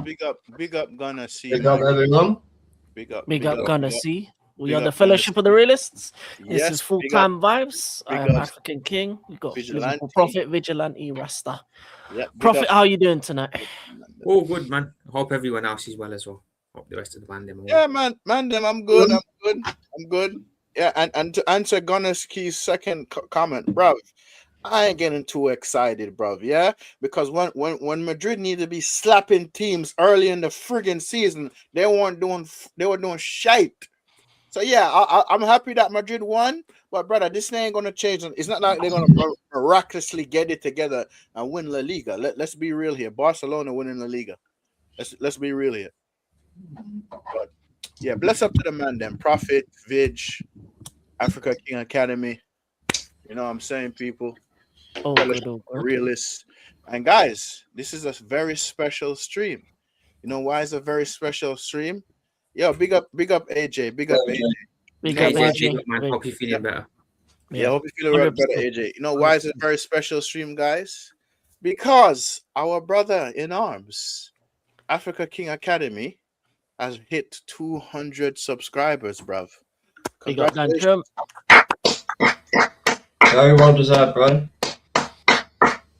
big up, gonna see. Big up, everyone. Big up, gonna see. We are the Fellowship of the Realists. This is full-time vibes. I am African King. We got Liverpool Prophet, Vigilante, Rasta. Yeah, Prophet, how are you doing tonight? All good, man. I hope everyone else is well as well. Hope the rest of the band them. Yeah, man, I'm good. I'm good. Yeah, and to answer Gunner's Key's second comment, bro, I ain't getting too excited, bro. Yeah, because when Madrid needed to be slapping teams early in the friggin' season, they were doing shite. So yeah, I'm happy that Madrid won, but brother, this thing ain't gonna change. It's not like they're gonna miraculously get it together and win La Liga. Let's be real here. Barcelona winning La Liga. Let's be real here. But yeah, bless up to the man then. Prophet, Vig, Africa King Academy. You know what I'm saying, people? Realists. And guys, this is a very special stream. You know why it's a very special stream? Yo, big up AJ. Big up AJ. Big up AJ. Man, hope you're feeling better. Yeah, hope you feeling better, AJ. You know why it's a very special stream, guys? Because our brother in arms, Africa King Academy, has hit 200 subscribers, bruv. Big up, Trump. Very well deserved, bro.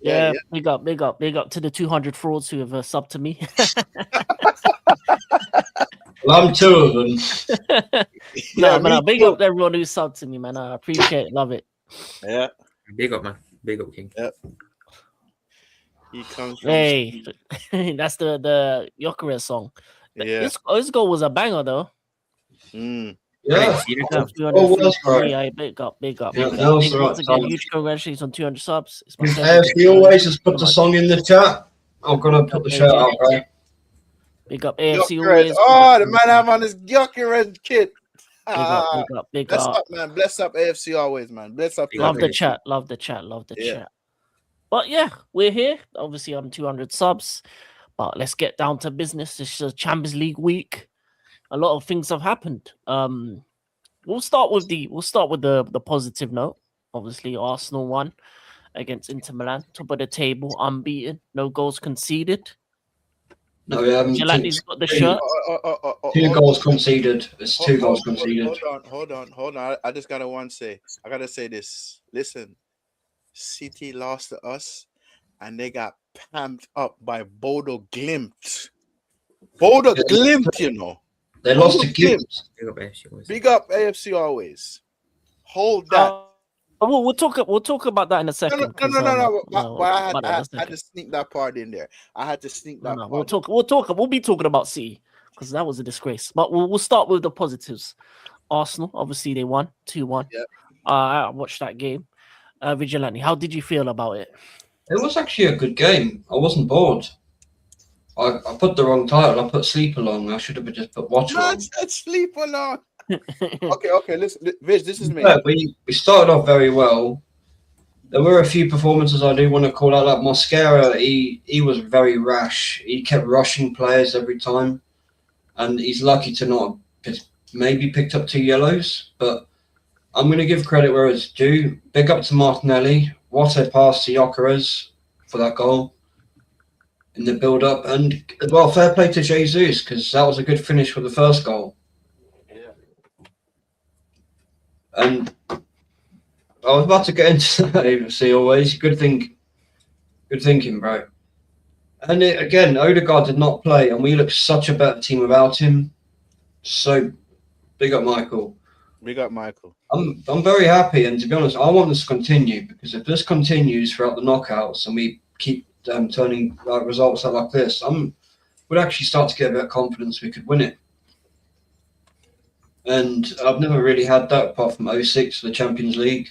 Yeah, big up to the 200 frauds who have subbed to me. Well, I'm two of them. Big up to everyone who subbed to me, man. I appreciate it, love it. Yeah. Big up, man. Big up, King. Yep. He comes from that's the Yokere song. Yeah. This goal was a banger though. Yeah. Big up. Yeah, Once again, huge congratulations on 200 subs. AFC always just put the song in the chat. I'm gonna put the shout out, bro. Big up AFC always. Oh, the man have on his Gyökeres kit. Big bless up. up, man. Bless up AFC always, man. Bless up. Love the chat. But yeah, we're here. Obviously, I'm 200 subs. But let's get down to business. This is a Champions League week. A lot of things have happened. We'll start with the positive note. Obviously, Arsenal won against Inter Milan, top of the table, unbeaten, no goals conceded. No, we haven't. Gilante's got the shirt. Two goals conceded. It's two goals conceded. Hold on. I just gotta say this. Listen, City lost to us, and they got pumped up by Bodo Glimt. You know. They lost to Glimt. Big up AFC always. Hold that. We'll talk about that in a second. No. I had to sneak that part in there. I had to sneak that. We'll be talking about City because that was a disgrace. But we'll start with the positives. Arsenal, obviously, they won 2-1. Yep. I watched that game. Vigilante, how did you feel about it? It was actually a good game. I wasn't bored. I put the wrong title. I put sleep along. I should have just put watch along. That's sleep along. Okay. Listen, Viz, this is me. Yeah, we started off very well. There were a few performances I do want to call out. Like Mosquera, he was very rash. He kept rushing players every time, and he's lucky to not have maybe picked up 2 yellows. But I'm going to give credit where it's due. Big up to Martinelli. What a pass to Gyökeres for that goal in the build-up. And, well, fair play to Jesus, because that was a good finish for the first goal. Yeah. And I was about to get into that, AFC always. Good thinking, bro. And again, Odegaard did not play, and we looked such a better team without him. So, big up Michael. Big up Michael. I'm very happy, and to be honest, I want this to continue, because if this continues throughout the knockouts and we keep turning results out like this, we'd actually start to get a bit of confidence we could win it. And I've never really had that apart from 06 for the Champions League.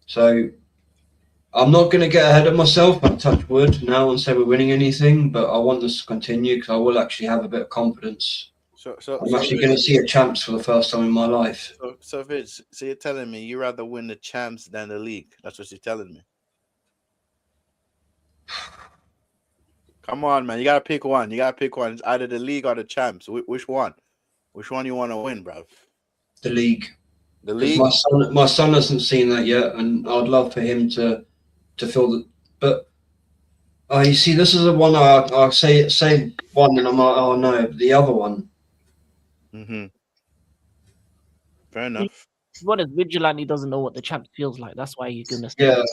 So I'm not going to get ahead of myself and touch wood now and say we're winning anything, but I want this to continue because I will actually have a bit of confidence. I'm actually going to see a champs for the first time in my life. So Vince, so you're telling me you'd rather win the champs than the league? That's what you're telling me. Come on, man. You got to pick one. It's either the league or the champs. Which one? Which one you want to win, bro? The league. The league? My son hasn't seen that yet, and I'd love for him to feel that. But Oh, you see, this is the one I'll say one, and I'm like, oh no, the other one. Mm-hmm. Fair enough. What is Vigilante doesn't know what the champ feels like. That's why you're gonna say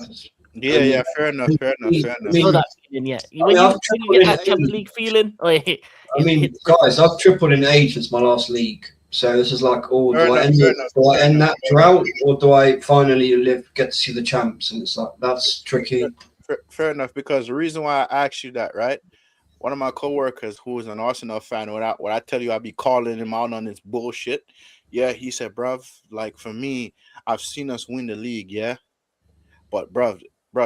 Yeah. Yeah. Fair enough. Fair enough. Fair enough. know that feeling yet. When I've you tripled get in that Champions age. League feeling, I mean, guys, I've tripled in age since my last league. So this is like, oh, Fair do I enough, end that drought, get to see the champs? And it's like, that's tricky. Fair enough, because the reason why I asked you that, right? One of my coworkers who is an Arsenal fan, when I tell you I be calling him out on this bullshit, yeah, he said, bruv, like for me, I've seen us win the league, yeah, but bruv,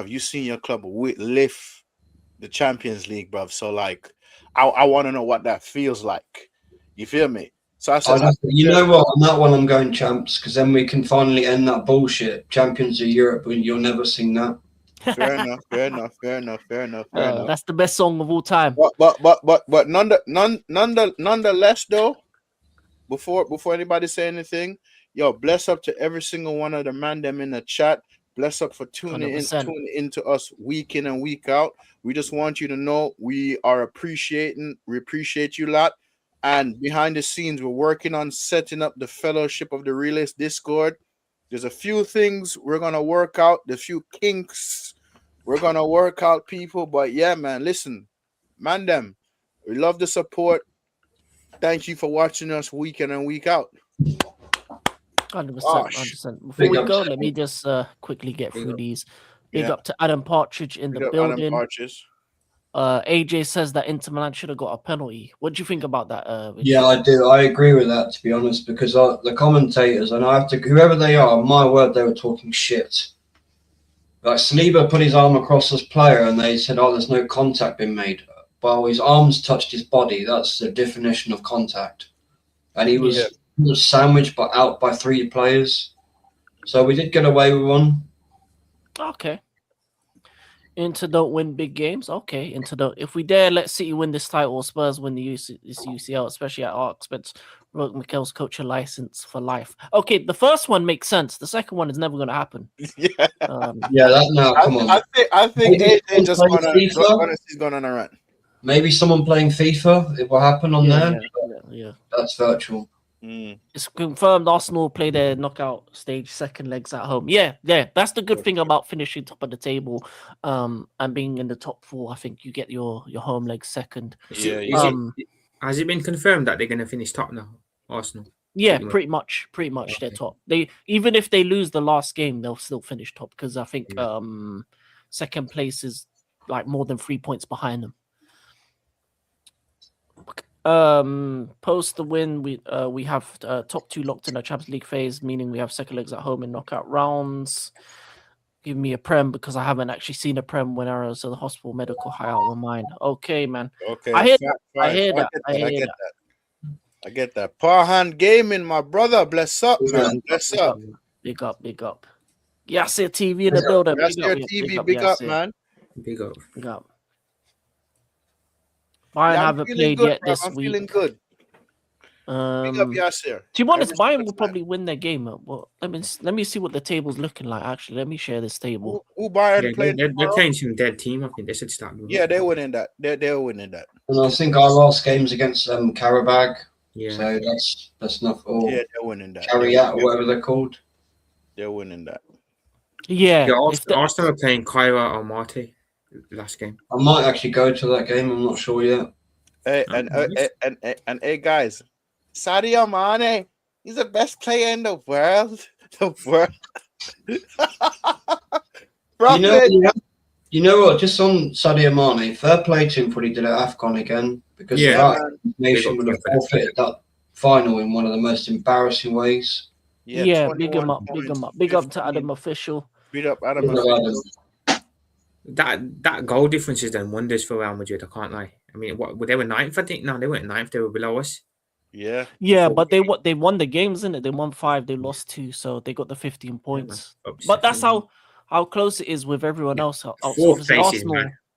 you seen your club lift the Champions League, bruv. So like, I want to know what that feels like. You feel me? So I said, You know what? On that one, I'm going champs, because then we can finally end that bullshit. Champions of Europe, you'll never sing that. Fair enough. That's the best song of all time. But nonetheless, though, before anybody say anything, yo, bless up to every single one of the man them in the chat. Bless up for tuning 100%. into us week in and week out. We just want you to know we appreciate you lot. And behind the scenes, we're working on setting up the Fellowship of the Realists Discord. There's a few things we're gonna work out, the few kinks we're gonna work out, people. But yeah, man, listen, man, them, we love the support. Thank you for watching us week in and week out. 100%. Before we go, let me just quickly get through these. Big up to Adam Partridge in the building. Adam Partridge. AJ says that Inter Milan should have got a penalty. What do you think about that? Yeah, I do. I agree with that, to be honest, because the commentators, and whoever they are, my word, they were talking shit. Like Saliba put his arm across this player, and they said, "Oh, there's no contact been made." Well, his arms touched his body. That's the definition of contact, and he was sandwiched out by 3 players. So we did get away with one. Okay. Inter don't win big games. Okay, Inter don't. If we dare let City win this title, or Spurs win this UCL, especially at our expense, Roque Mikel's coach a license for life. Okay, the first one makes sense. The second one is never going to happen. Yeah. Come on. I think AJ just he's going on a run. Maybe someone playing FIFA. It will happen on there. Yeah. That's virtual. It's confirmed Arsenal play their knockout stage second legs at home. Yeah. That's the good thing about finishing top of the table, and being in the top 4. I think you get your home leg second. Has it been confirmed that they're going to finish top now, Arsenal? Yeah, pretty much they're top. They, even if they lose the last game, they'll still finish top, because I think second place is like more than 3 points behind them. Post the win, we have top 2 locked in the Champions League phase, meaning we have second legs at home in knockout rounds. Give me a prem, because I haven't actually seen a prem when I was at the hospital. Medical high out of mine. Okay, man. Okay, I hear that. I get that. Parhan Gaming, my brother. Bless up, man. Bless up. Big up. Yasir TV in the building. Yasir TV, big up, man. Big up. Bayern haven't played good, yet bro. this I'm week. feeling good. Big up, Yasir. To be honest, Bayern will probably win their game. Well, let me see what the table's looking like. Actually, let me share this table. Who Bayern playing? They're playing some dead team. I think they should start. Yeah, they're winning that. They're winning that. And I think our last game's against Karabag. Yeah. So that's not all. Yeah, they're winning that. Carriat, or whatever they're called. They're winning that. Yeah. Arsenal are playing Kyra or Marty last game. I might actually go to that game. I'm not sure yet. Hey, and hey, guys, Sadio Mane, he's the best player in the world. You know what? Just on Sadio Mane, fair play to him for what he did at AFCON again, because the nation would have forfeited that final in one of the most embarrassing ways. Yeah, big him up. Big up to Adam Official. Beat up Adam. That goal difference has done wonders for Real Madrid. I can't lie. I mean, they were 9th, I think. No, they weren't 9th. They were below us. Yeah, but they won the games, isn't it? They won 5, they lost 2, so they got the 15 points. But that's how close it is with everyone else. Arsenal.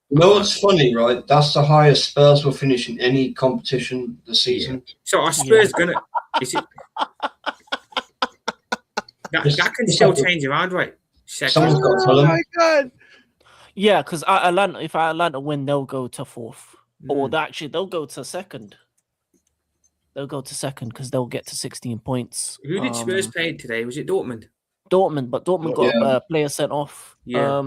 You know what's funny, right? That's the highest Spurs will finish in any competition this season. So are Spurs gonna? Is it? That can still change around, right? Someone's got to tell them. Oh my god! Yeah, because Atlanta, if Atlanta win, they'll go to fourth. Or Mm. they'll go to second. They'll go to second because they'll get to 16 points. Who did Spurs play today? Was it Dortmund? Dortmund, but Dortmund got Yeah. a player sent off. Yeah.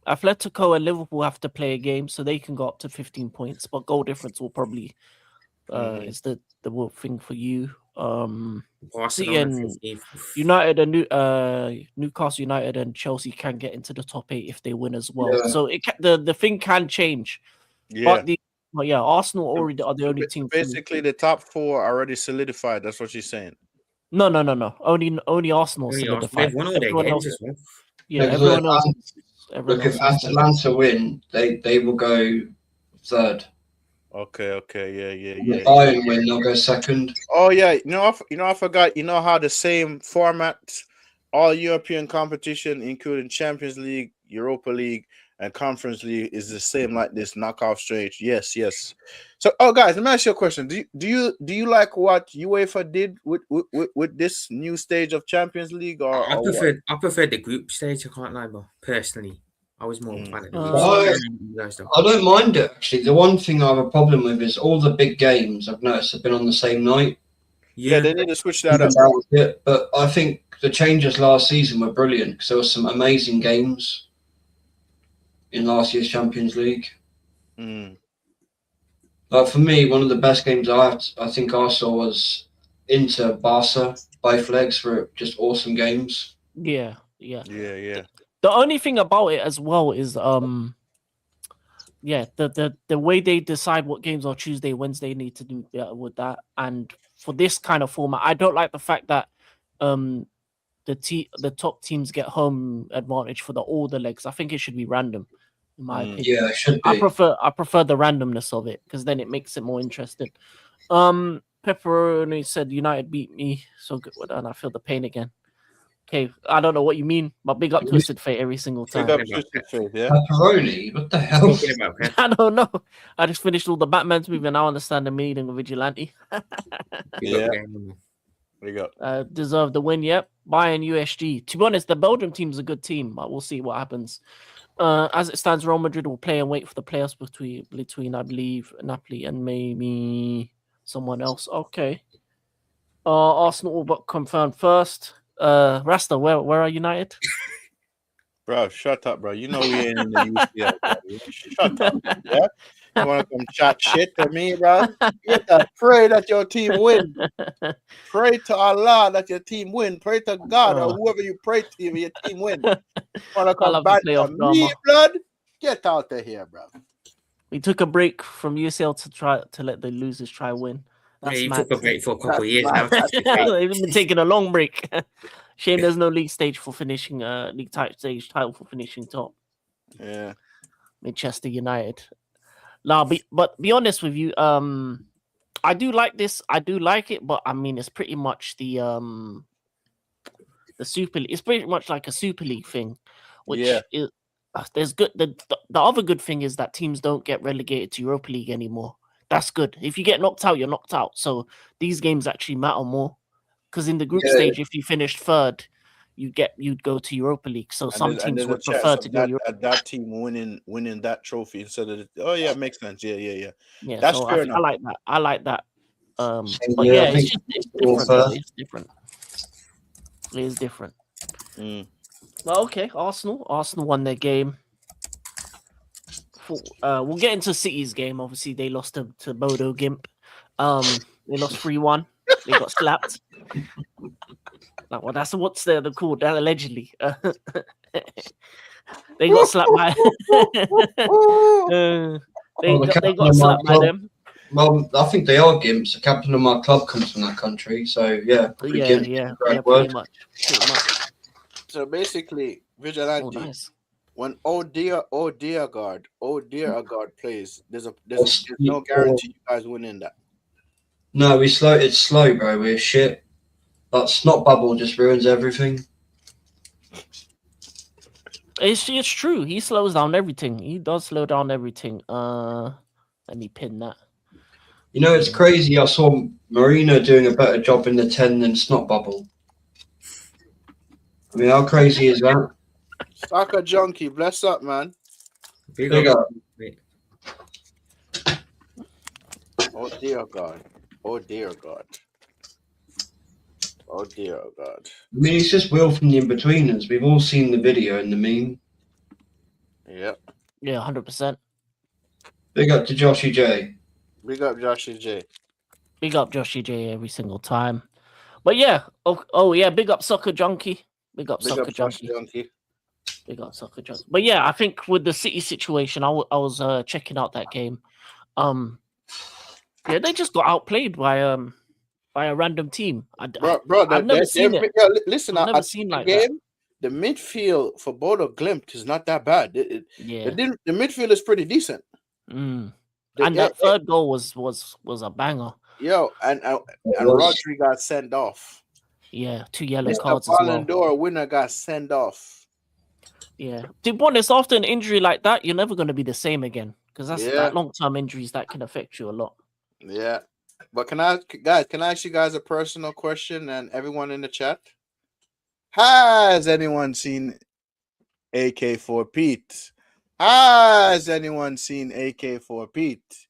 Atletico and Liverpool have to play a game, so they can go up to 15 points. But goal difference will probably is the thing for you. City Barcelona and 15th. United and Newcastle United and Chelsea can get into the top 8 if they win as well. Yeah. So the thing can change. Yeah. But yeah, Arsenal already are the only team. Basically, the top 4 are already solidified. That's what you're saying. No. Only Arsenal Only Arsenal. solidified. They've won all their Everyone games else, as well. yeah, Because everyone else. Look, if Atalanta win, they will go third. Okay, yeah. If Bayern win, they'll go second. Oh yeah, I forgot. You know how the same format, all European competition, including Champions League, Europa League, and Conference League, is the same like this knockoff stage. Yes. So, guys, let me ask you a question. Do you like what UEFA did with this new stage of Champions League, or I what? preferred the group stage. I can't lie, but personally, I was more fan of the league. I don't mind it, actually. The one thing I have a problem with is all the big games I've noticed have been on the same night. Yeah, they need to switch that up. But I think the changes last season were brilliant because there were some amazing games in last year's Champions League. Like for me, one of the best games I think I saw was Inter Barca. Both legs were just awesome games. Yeah. The only thing about it as well is the way they decide what games on Tuesday, Wednesday need to do better with that. And for this kind of format, I don't like the fact that the top teams get home advantage for all the legs. I think it should be random, in my opinion. Yeah, it should be. I prefer the randomness of it because then it makes it more interesting. Pepperoni said United beat me, so good. And I feel the pain again. Okay, I don't know what you mean, but big up Twisted Fate every single time. Big up Twisted Fate, yeah. Pepperoni, what the hell? I don't know. I just finished all the Batman's movie and now I understand the meaning of Vigilante. Yeah. There you go. Deserve the win, yep. Bayern USG. To be honest, the Belgium team's a good team, but we'll see what happens. As it stands, Real Madrid will play and wait for the playoffs between I believe, Napoli and maybe someone else. Okay. Arsenal will but confirmed first. Rasta, where are United? Bro, shut up, bro. You know we ain't in the UCL, bro. Shut up, yeah? You want to come chat shit to me, bro? You gotta pray that your team win. Pray to Allah that your team win. Pray to God or whoever you pray to, your team win. Want to come back to me, blood? Get out of here, bro. We took a break from UCL to let the losers try win. That's you took a break for a couple of years now. They've been taking a long break. Shame there's no league stage for finishing league stage title for finishing top. Yeah. Manchester United. Now, but be honest with you, I do like this. I do like it, but I mean it's pretty much the Super League. It's pretty much like a Super League thing, which is there's good. The other good thing is that teams don't get relegated to Europa League anymore. That's good. If you get knocked out, you're knocked out. So these games actually matter more. Because in the group stage, if you finished third, you'd go to Europa League. So some teams would prefer to go that team winning that trophy instead of it makes sense. Yeah. That's so fair enough. I like that. But yeah, it's different. It's different. It is different. Well, okay, Arsenal won their game. We'll get into City's game. Obviously, they lost to Bodo Gimp. They lost 3-1. They got slapped. Well, that's what's they're called. That allegedly, they got slapped by. They got slapped by them. Well, I think they are Gimps. The captain of my club comes from that country, so yeah, pretty much. So basically, Vigilante. Oh, nice. When Odegaard plays, there's no guarantee you guys winning that. No, it's slow, bro. We're shit. That snot bubble just ruins everything. It's true. He slows down everything. He does slow down everything. Let me pin that. You know, it's crazy. I saw Marino doing a better job in the 10 than snot bubble. I mean, how crazy is that? Soccer junkie, bless up, man. Big up. Oh dear God. Oh dear God. Oh dear God. I mean, it's just Will from the In-Betweeners. We've all seen the video and the meme. Yep. Yeah, 100%. Big up to Joshy J. Big up Joshy J. Big up Joshy J every single time. But yeah, oh yeah, big up Soccer Junkie. Big up Big Soccer up Josh Junkie. Junkie. Big up Soccer Junkie. But yeah, I think with the City situation, I was checking out that game. Yeah, they just got outplayed by a random team. Bro, I've never seen it. Yeah, listen, I've never at seen the like that. game, the midfield for Bodo Glimt is not that bad. Yeah. The midfield is pretty decent. And that third goal was a banger. Yo, and Rodri got sent off. Yeah, 2 yellow Mr. cards as Ballon well. d'Or winner got sent off. Yeah. To be honest, after an injury like that, you're never going to be the same again because that's that long-term injuries that can affect you a lot. Yeah. But can I ask you guys a personal question and everyone in the chat? Has anyone seen AK4 Pete? Has anyone seen AK4 Pete?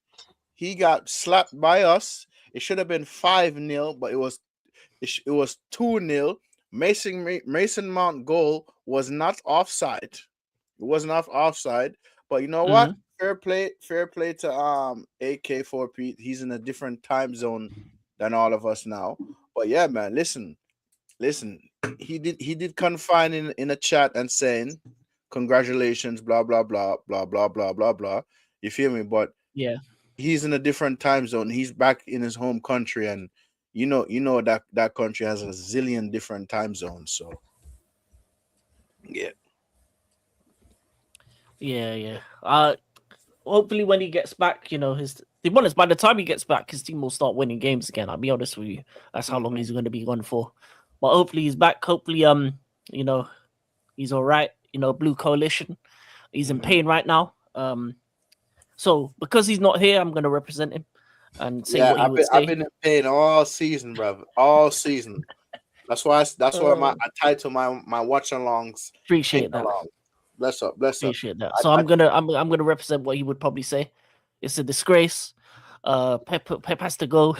He got slapped by us. It should have been 5-0, but it was 2-0. Mason Mount goal was not offside. It wasn't offside. But you know what? Fair play to AK4 Pete. He's in a different time zone than all of us now. But yeah, man, listen. He did confine in a chat and saying congratulations, blah blah blah blah blah blah blah blah. You feel me? But yeah, he's in a different time zone. He's back in his home country, and you know that country has a zillion different time zones. So yeah. Hopefully when he gets back, you know, by the time he gets back, his team will start winning games again. I'll be honest with you. That's how long he's going to be gone for. But hopefully he's back. Hopefully, you know, he's all right. You know, Blue Coalition. He's in pain right now. So because he's not here, I'm going to represent him and say what he would say. I've been in pain all season, brother. All season. That's why I title my watch alongs. Appreciate that. Bless up. Appreciate that. So I'm gonna represent what he would probably say. It's a disgrace. Pep has to go.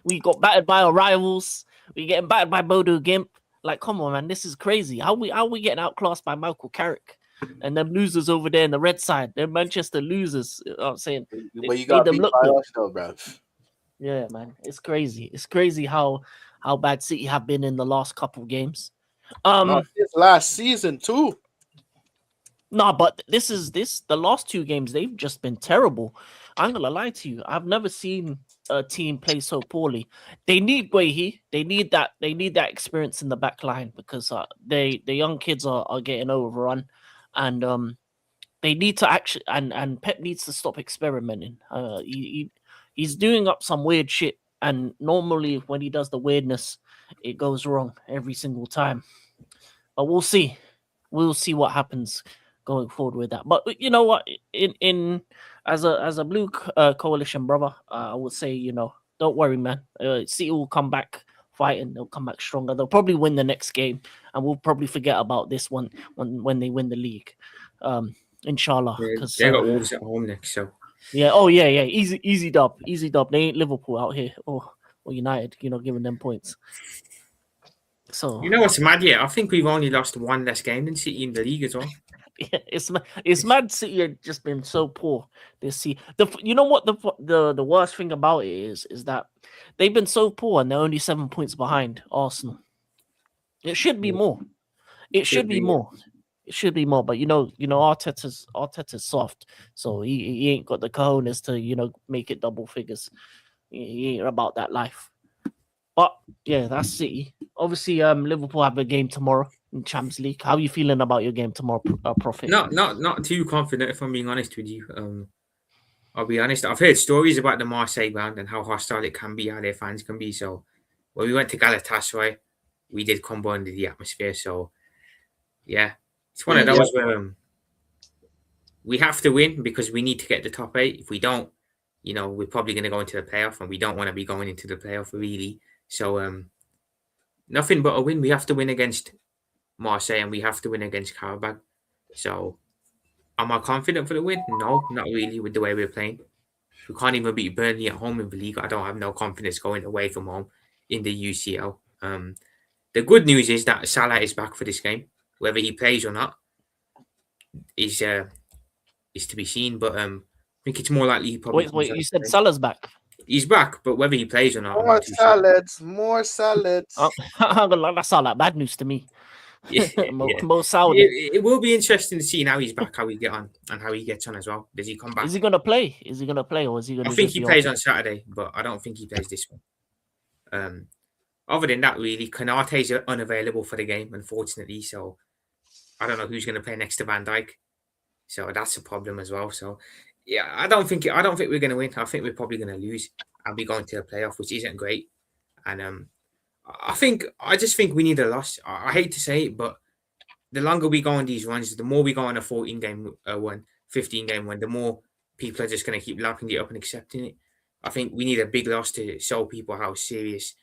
We got battered by our rivals. We getting battered by Bodo Gimp. Like, come on, man, this is crazy. How we getting outclassed by Michael Carrick and them losers over there in the red side? They're Manchester losers. You know what I'm saying, but you got beat by us though, bro. Yeah, man, it's crazy. It's crazy how bad City have been in the last couple games. This last season too. No, but the last 2 games, they've just been terrible. I'm gonna lie to you. I've never seen a team play so poorly. They need Guehi. They need that experience in the back line because the young kids are getting overrun, and they need to actually and Pep needs to stop experimenting. He's doing up some weird shit, and normally when he does the weirdness, it goes wrong every single time. But we'll see. We'll see what happens going forward with that. But you know what? In as a Blue Coalition brother, I would say, you know, don't worry, man. City will come back fighting. They'll come back stronger. They'll probably win the next game, and we'll probably forget about this one when they win the league. Inshallah. Because they got Wolves at home next, so yeah. Oh yeah. Easy dub. They ain't Liverpool out here or United. You know, giving them points. So you know what's mad? Yeah, I think we've only lost 1 less game than City in the league as well. Yeah, it's mad. City have just been so poor this season. You know what the worst thing about it is that they've been so poor and they're only 7 points behind Arsenal. It should be more. It should be more. But you know, Arteta's soft, so he ain't got the cojones to make it double figures. He ain't about that life. But yeah, that's City. Obviously, Liverpool have a game tomorrow in Champions League. How are you feeling about your game tomorrow, Prophet? Not too confident, if I'm being honest with you. I'll be honest. I've heard stories about the Marseille ground and how hostile it can be, how their fans can be. So when we went to Galatasaray, we did come under the atmosphere. So yeah, it's one of those where we have to win because we need to get the top 8. If we don't, we're probably going to go into the playoff, and we don't want to be going into the playoff really. So nothing but a win. We have to win against Marseille, and we have to win against Karabakh. So, am I confident for the win? No, not really with the way we're playing. We can't even beat Burnley at home in the league. I don't have no confidence going away from home in the UCL. The good news is that Salah is back for this game. Whether he plays or not is to be seen. But I think it's more likely he probably. Wait, you said Salah's back. He's back, but whether he plays or not, I'm More not too sure. salads, more salads. That sound like bad news to me. Yeah. Mo Salah. It will be interesting to see how he's back, how he get on, and how he gets on as well. Does he come back? Is he gonna play? Or is he gonna? I think he plays on Saturday, but I don't think he plays this one. Other than that, really, Konate's unavailable for the game, unfortunately. So I don't know who's going to play next to Van Dijk. So that's a problem as well. So yeah, I don't think we're going to win. I think we're probably going to lose and be going to a playoff, which isn't great. And I just think we need a loss. I hate to say it, but the longer we go on these runs, the more we go on a 14-game one, 15-game one, the more people are just going to keep lapping it up and accepting it. I think we need a big loss to show people how serious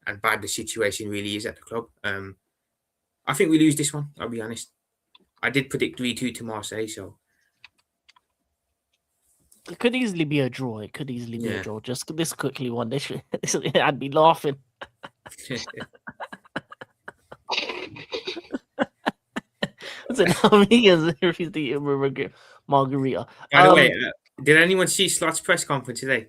and bad the situation really is at the club. I think we lose this one, I'll be honest. I did predict 3-2 to Marseille, so it could easily be a draw. It could easily be a draw. Just this quickly one. I'd be laughing. Margarita. By the way, did anyone see Slot's press conference today?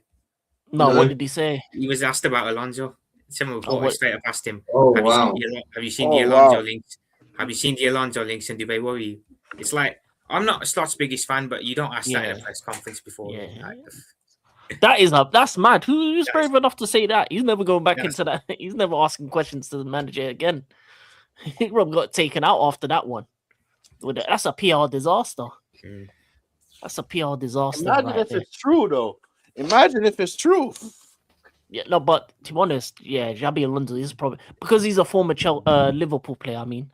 No, what did he say? He was asked about Alonso. Someone straight up asked him, have you seen the Alonso links? Have you seen the Alonso links, and do they worry you? It's like, I'm not Slot's biggest fan, but you don't ask that in a press conference before. Yeah. That's mad. Who's brave enough to say that? He's never going back into that. He's never asking questions to the manager again. He probably got taken out after that one. That's a PR disaster. That's a PR disaster. Imagine if it's true, though. Imagine if it's true. Yeah, no, but to be honest, Xabi Alonso is probably, because he's a former Liverpool player. I mean,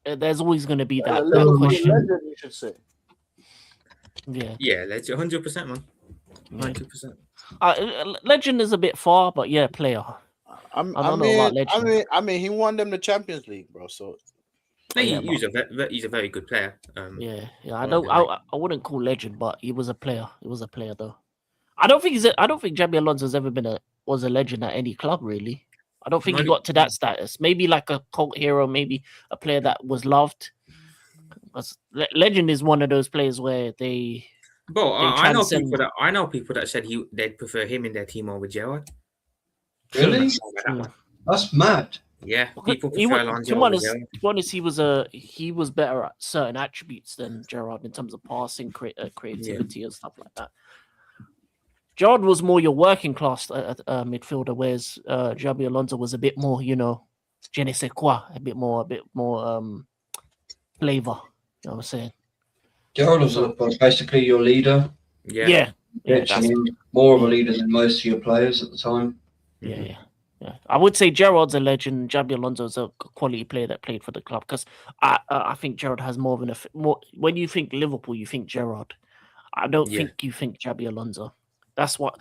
there's always going to be that question. Legend, you should say. Yeah, legend, 100%, man. 100%. Legend is a bit far, but player. I don't know about legend. I mean, he won them the Champions League, bro. So he's a very good player. I wouldn't call legend, but he was a player. He was a player, though. I don't think Xabi Alonso's ever was a legend at any club, really. I don't think he got to that status. Maybe like a cult hero, maybe a player that was loved. Legend is one of those players where they. But I know people that said they'd prefer him in their team over Gerrard. Really? That's mad. Yeah, people prefer Alonso. To be honest, he was better at certain attributes than Gerrard in terms of passing, creativity, and stuff like that. Gerrard was more your working class midfielder, whereas Xabi Alonso was a bit more, je ne sais quoi, a bit more flavor. You know what I'm saying? Gerrard was basically your leader. Yeah. More of a leader than most of your players at the time. Yeah. I would say Gerrard's a legend. Xabi Alonso's a quality player that played for the club, because I think Gerrard has more of more. When you think Liverpool, you think Gerrard. I don't think you think Xabi Alonso. That's what.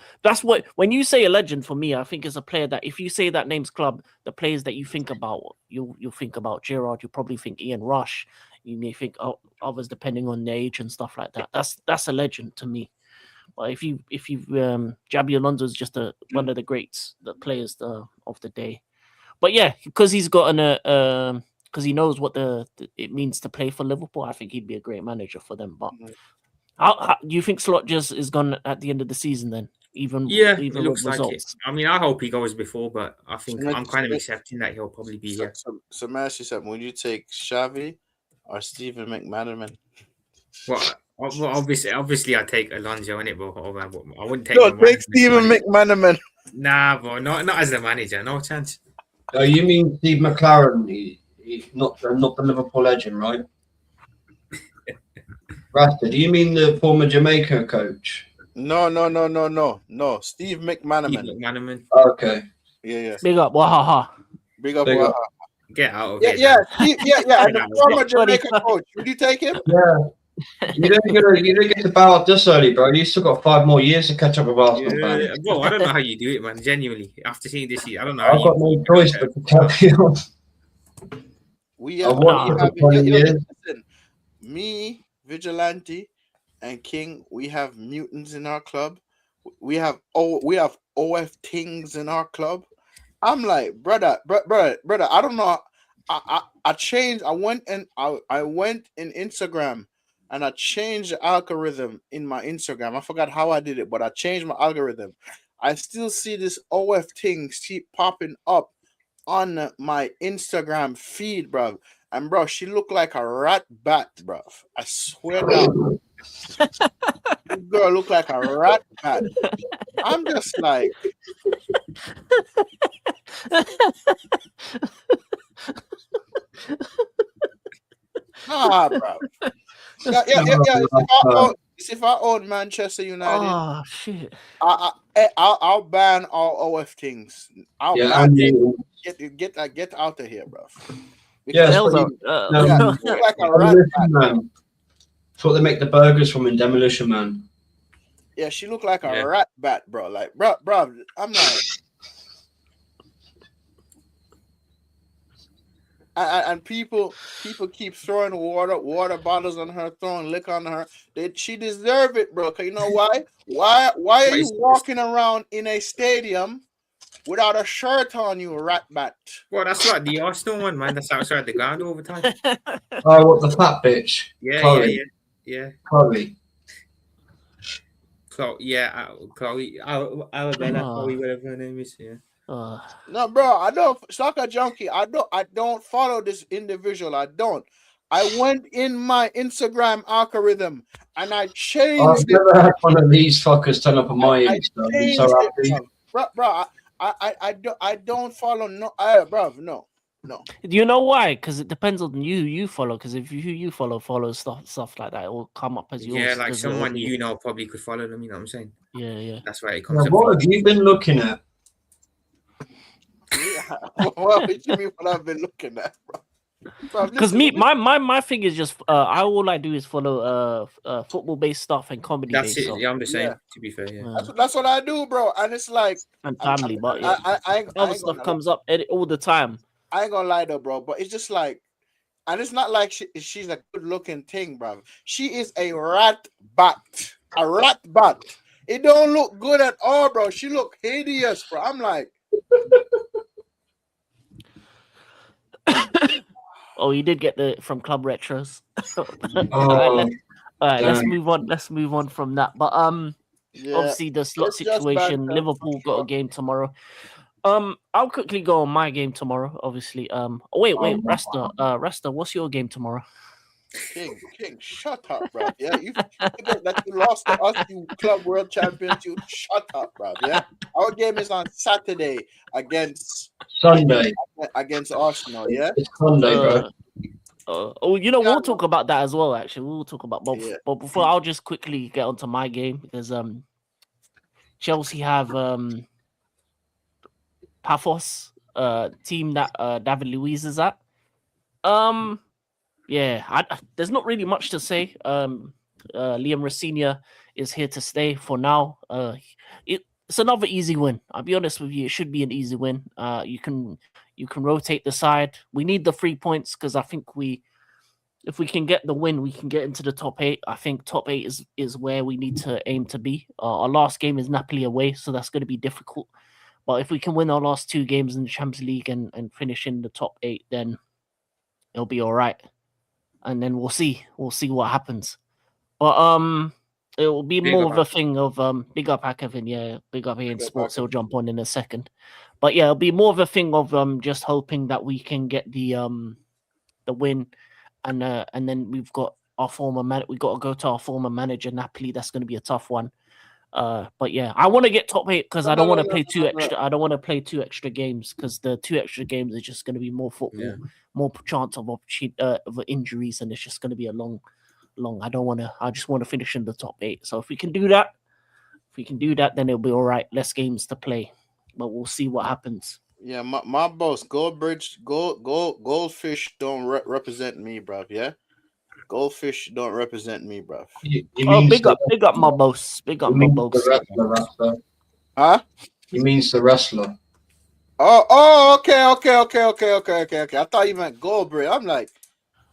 When you say a legend, for me, I think it's a player that, if you say that name's club, the players that you think about, you'll think about Gerrard. You probably think Ian Rush. You may think others depending on their age and stuff like that. That's a legend to me. But if you Xabi Alonso is just one of the greats, the players of the day. But because he's gotten because he knows what it means to play for Liverpool, I think he'd be a great manager for them. But how do you think Slot just is gone at the end of the season then? Even it looks like it. I mean, I hope he goes before, but I think I'm kind of accepting that he'll probably be here. So may I ask you something? Would you take Xavi or Stephen McManaman? Well, obviously, I take Alonso in it, but I wouldn't take. No, take Stephen McManaman. Nah, bro, not as the manager, no chance. Oh, you mean Steve McLaren? He's not the Liverpool legend, right? Rasta, do you mean the former Jamaica coach? No. Steve McManaman. Okay. Yeah. Big up, Wahaha. Big up, Wahaha. Get out of here. Yeah. And the former Jamaica coach. Would you take him? Yeah. You don't get to bow out this early, bro. You still got 5 more years to catch up with Arsenal. Yeah. Bro, I don't know how you do it, man. Genuinely, after seeing this, I don't know. I've got no choice but to carry on. We I have, watched it for 20 years. listen, me, Vigilante, and King, we have mutants in our club. We have OF Tings in our club. I'm like, brother. I don't know. I changed. I went in Instagram, and I changed the algorithm in my Instagram. I forgot how I did it, but I changed my algorithm. I still see this OF thing keep popping up on my Instagram feed, bro. And bro, she looked like a rat bat, bro. I swear down. This girl look like a rat bat. I'm just like, nah, bro. Yeah. If I own Manchester United, Oh shit! I'll ban all OF things. I'll ban get out of here, bro. Yeah, Bells it's out. look like a rat Demolition bat. Man. That's what they make the burgers from in Demolition Man. Yeah, she looked like a rat bat, bro. Like, bro, I'm like, and people keep throwing water bottles on her, throwing liquor on her. She deserve it, bro. Cause you know why? Why are you walking around in a stadium without a shirt on, you rat bat? Well, that's like the Arsenal one, man. That's outside the ground all the time. Oh, what, the fat bitch? Yeah, Chloe. yeah. Chloe. Chloe, Arabella, Chloe, whatever her name is. Yeah. No, bro, I don't soccer junkie. I don't follow this individual. I don't. I went in my Instagram algorithm and I changed I've never had one of these fuckers turn up on my Insta. I'm so happy. Bro, I don't follow no, bro, no. Do you know why? Because it depends on you follow. Because if you follow stuff like that, it will come up as yours. Yeah, like someone probably could follow them. You know what I'm saying? Yeah. That's why it comes up. What have you been looking at? What do you mean what I've been looking at, bro? Because my thing is just all I do is follow football based stuff and comedy. That's based it. stuff. Yeah, I'm the same. To be fair, yeah. That's what I do, bro. And it's like and family, but yeah, other stuff comes up all the time. I ain't gonna lie though, bro. But it's just like, and it's not like she's a good looking thing, bro. She is a rat bat. A rat bat. It don't look good at all, bro. She look hideous, bro. I'm like. Oh, you did get the from Club Retros. All right, let's move on. Let's move on from that. But obviously the slot situation. Liverpool got a game tomorrow. I'll quickly go on my game tomorrow. Obviously. Wait, Rasta, what's your game tomorrow? King, shut up, bro. Yeah, you forget that you lost to us, you club world champions. You shut up, bro. Yeah, our game is on Saturday against Arsenal. Yeah, it's Sunday, bro. We'll talk about that as well. Actually, we'll talk about both. Yeah. But before, I'll just quickly get onto my game because Chelsea have Paphos, team that David Luiz is at. Yeah, there's not really much to say. Liam Rosenior is here to stay for now. It's another easy win. I'll be honest with you, it should be an easy win. You can rotate the side. We need the 3 points because I think if we can get the win, we can get into the top 8. I think top 8 is where we need to aim to be. Our last game is Napoli away, so that's going to be difficult. But if we can win our last 2 games in the Champions League and finish in the top 8, then it'll be all right. And then we'll see what happens. But it will be more of a thing of big up Kevin, yeah, big up Ian Sports. He'll jump on in a second. But yeah, it'll be more of a thing of just hoping that we can get the win, and then we've got our former we got to go to our former manager Napoli. That's going to be a tough one. But yeah, I want to get top 8 because I don't want to play 2 extra. I don't want to play 2 extra games because the 2 extra games are just going to be more football, more chance of opportunity of injuries, and it's just going to be a long. I don't want to. I just want to finish in the top 8. So if we can do that, then it'll be all right. Less games to play, but we'll see what happens. Yeah, my boss, Goldfish don't represent me, bro. Yeah. Goldfish don't represent me, bro. Big up my boss. Big up my boss. The wrestler, huh? He means the wrestler. Okay. I thought you meant Goldberg. I'm like,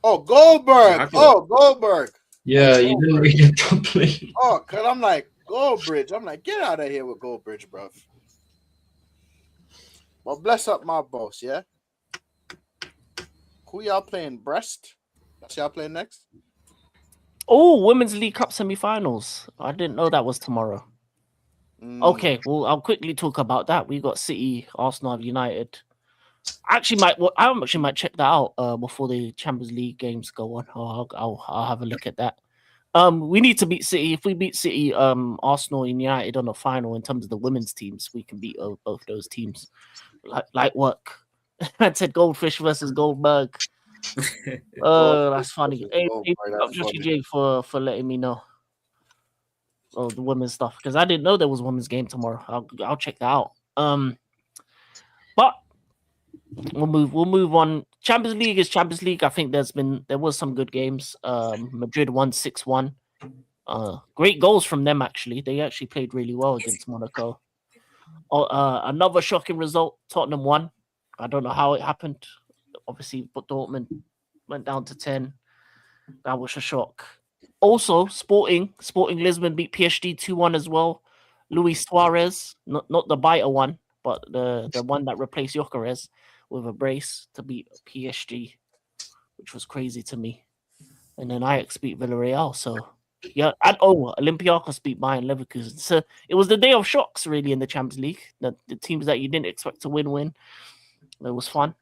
oh, Goldberg. Yeah, Oh, Goldberg. Yeah, you didn't read it properly. Oh, cause I'm like Goldbridge. I'm like, get out of here with Goldbridge, bro. Well, bless up my boss, yeah. Who y'all playing? Brest? That's y'all playing next? Oh, Women's League Cup semi-finals. I didn't know that was tomorrow. Okay, well, I'll quickly talk about that. We got City, Arsenal, United. I actually might check that out before the Champions League games go on. I'll have a look at that. We need to beat City. If we beat City, Arsenal, and United on the final in terms of the women's teams, we can beat both those teams. Like work. I said Goldfish versus Goldberg. That's funny. Hey, Joshy J for letting me know. Oh, the women's stuff, because I didn't know there was a women's game tomorrow. I'll check that out. But we'll move on. Champions League is Champions League. I think there was some good games. Madrid won 6-1. Great goals from them, actually. They actually played really well against Monaco. Another shocking result. Tottenham won. I don't know how it happened. Obviously, but Dortmund went down to 10. That was a shock. Also, Sporting Lisbon beat PSG 2-1 as well. Luis Suarez, not the biter one, but the one that replaced Gyökeres with a brace to beat PSG, which was crazy to me. And then Ajax beat Villarreal. So yeah, and Olympiacos beat Bayern Leverkusen. So it was the day of shocks, really, in the Champions League. The teams that you didn't expect to win. It was fun.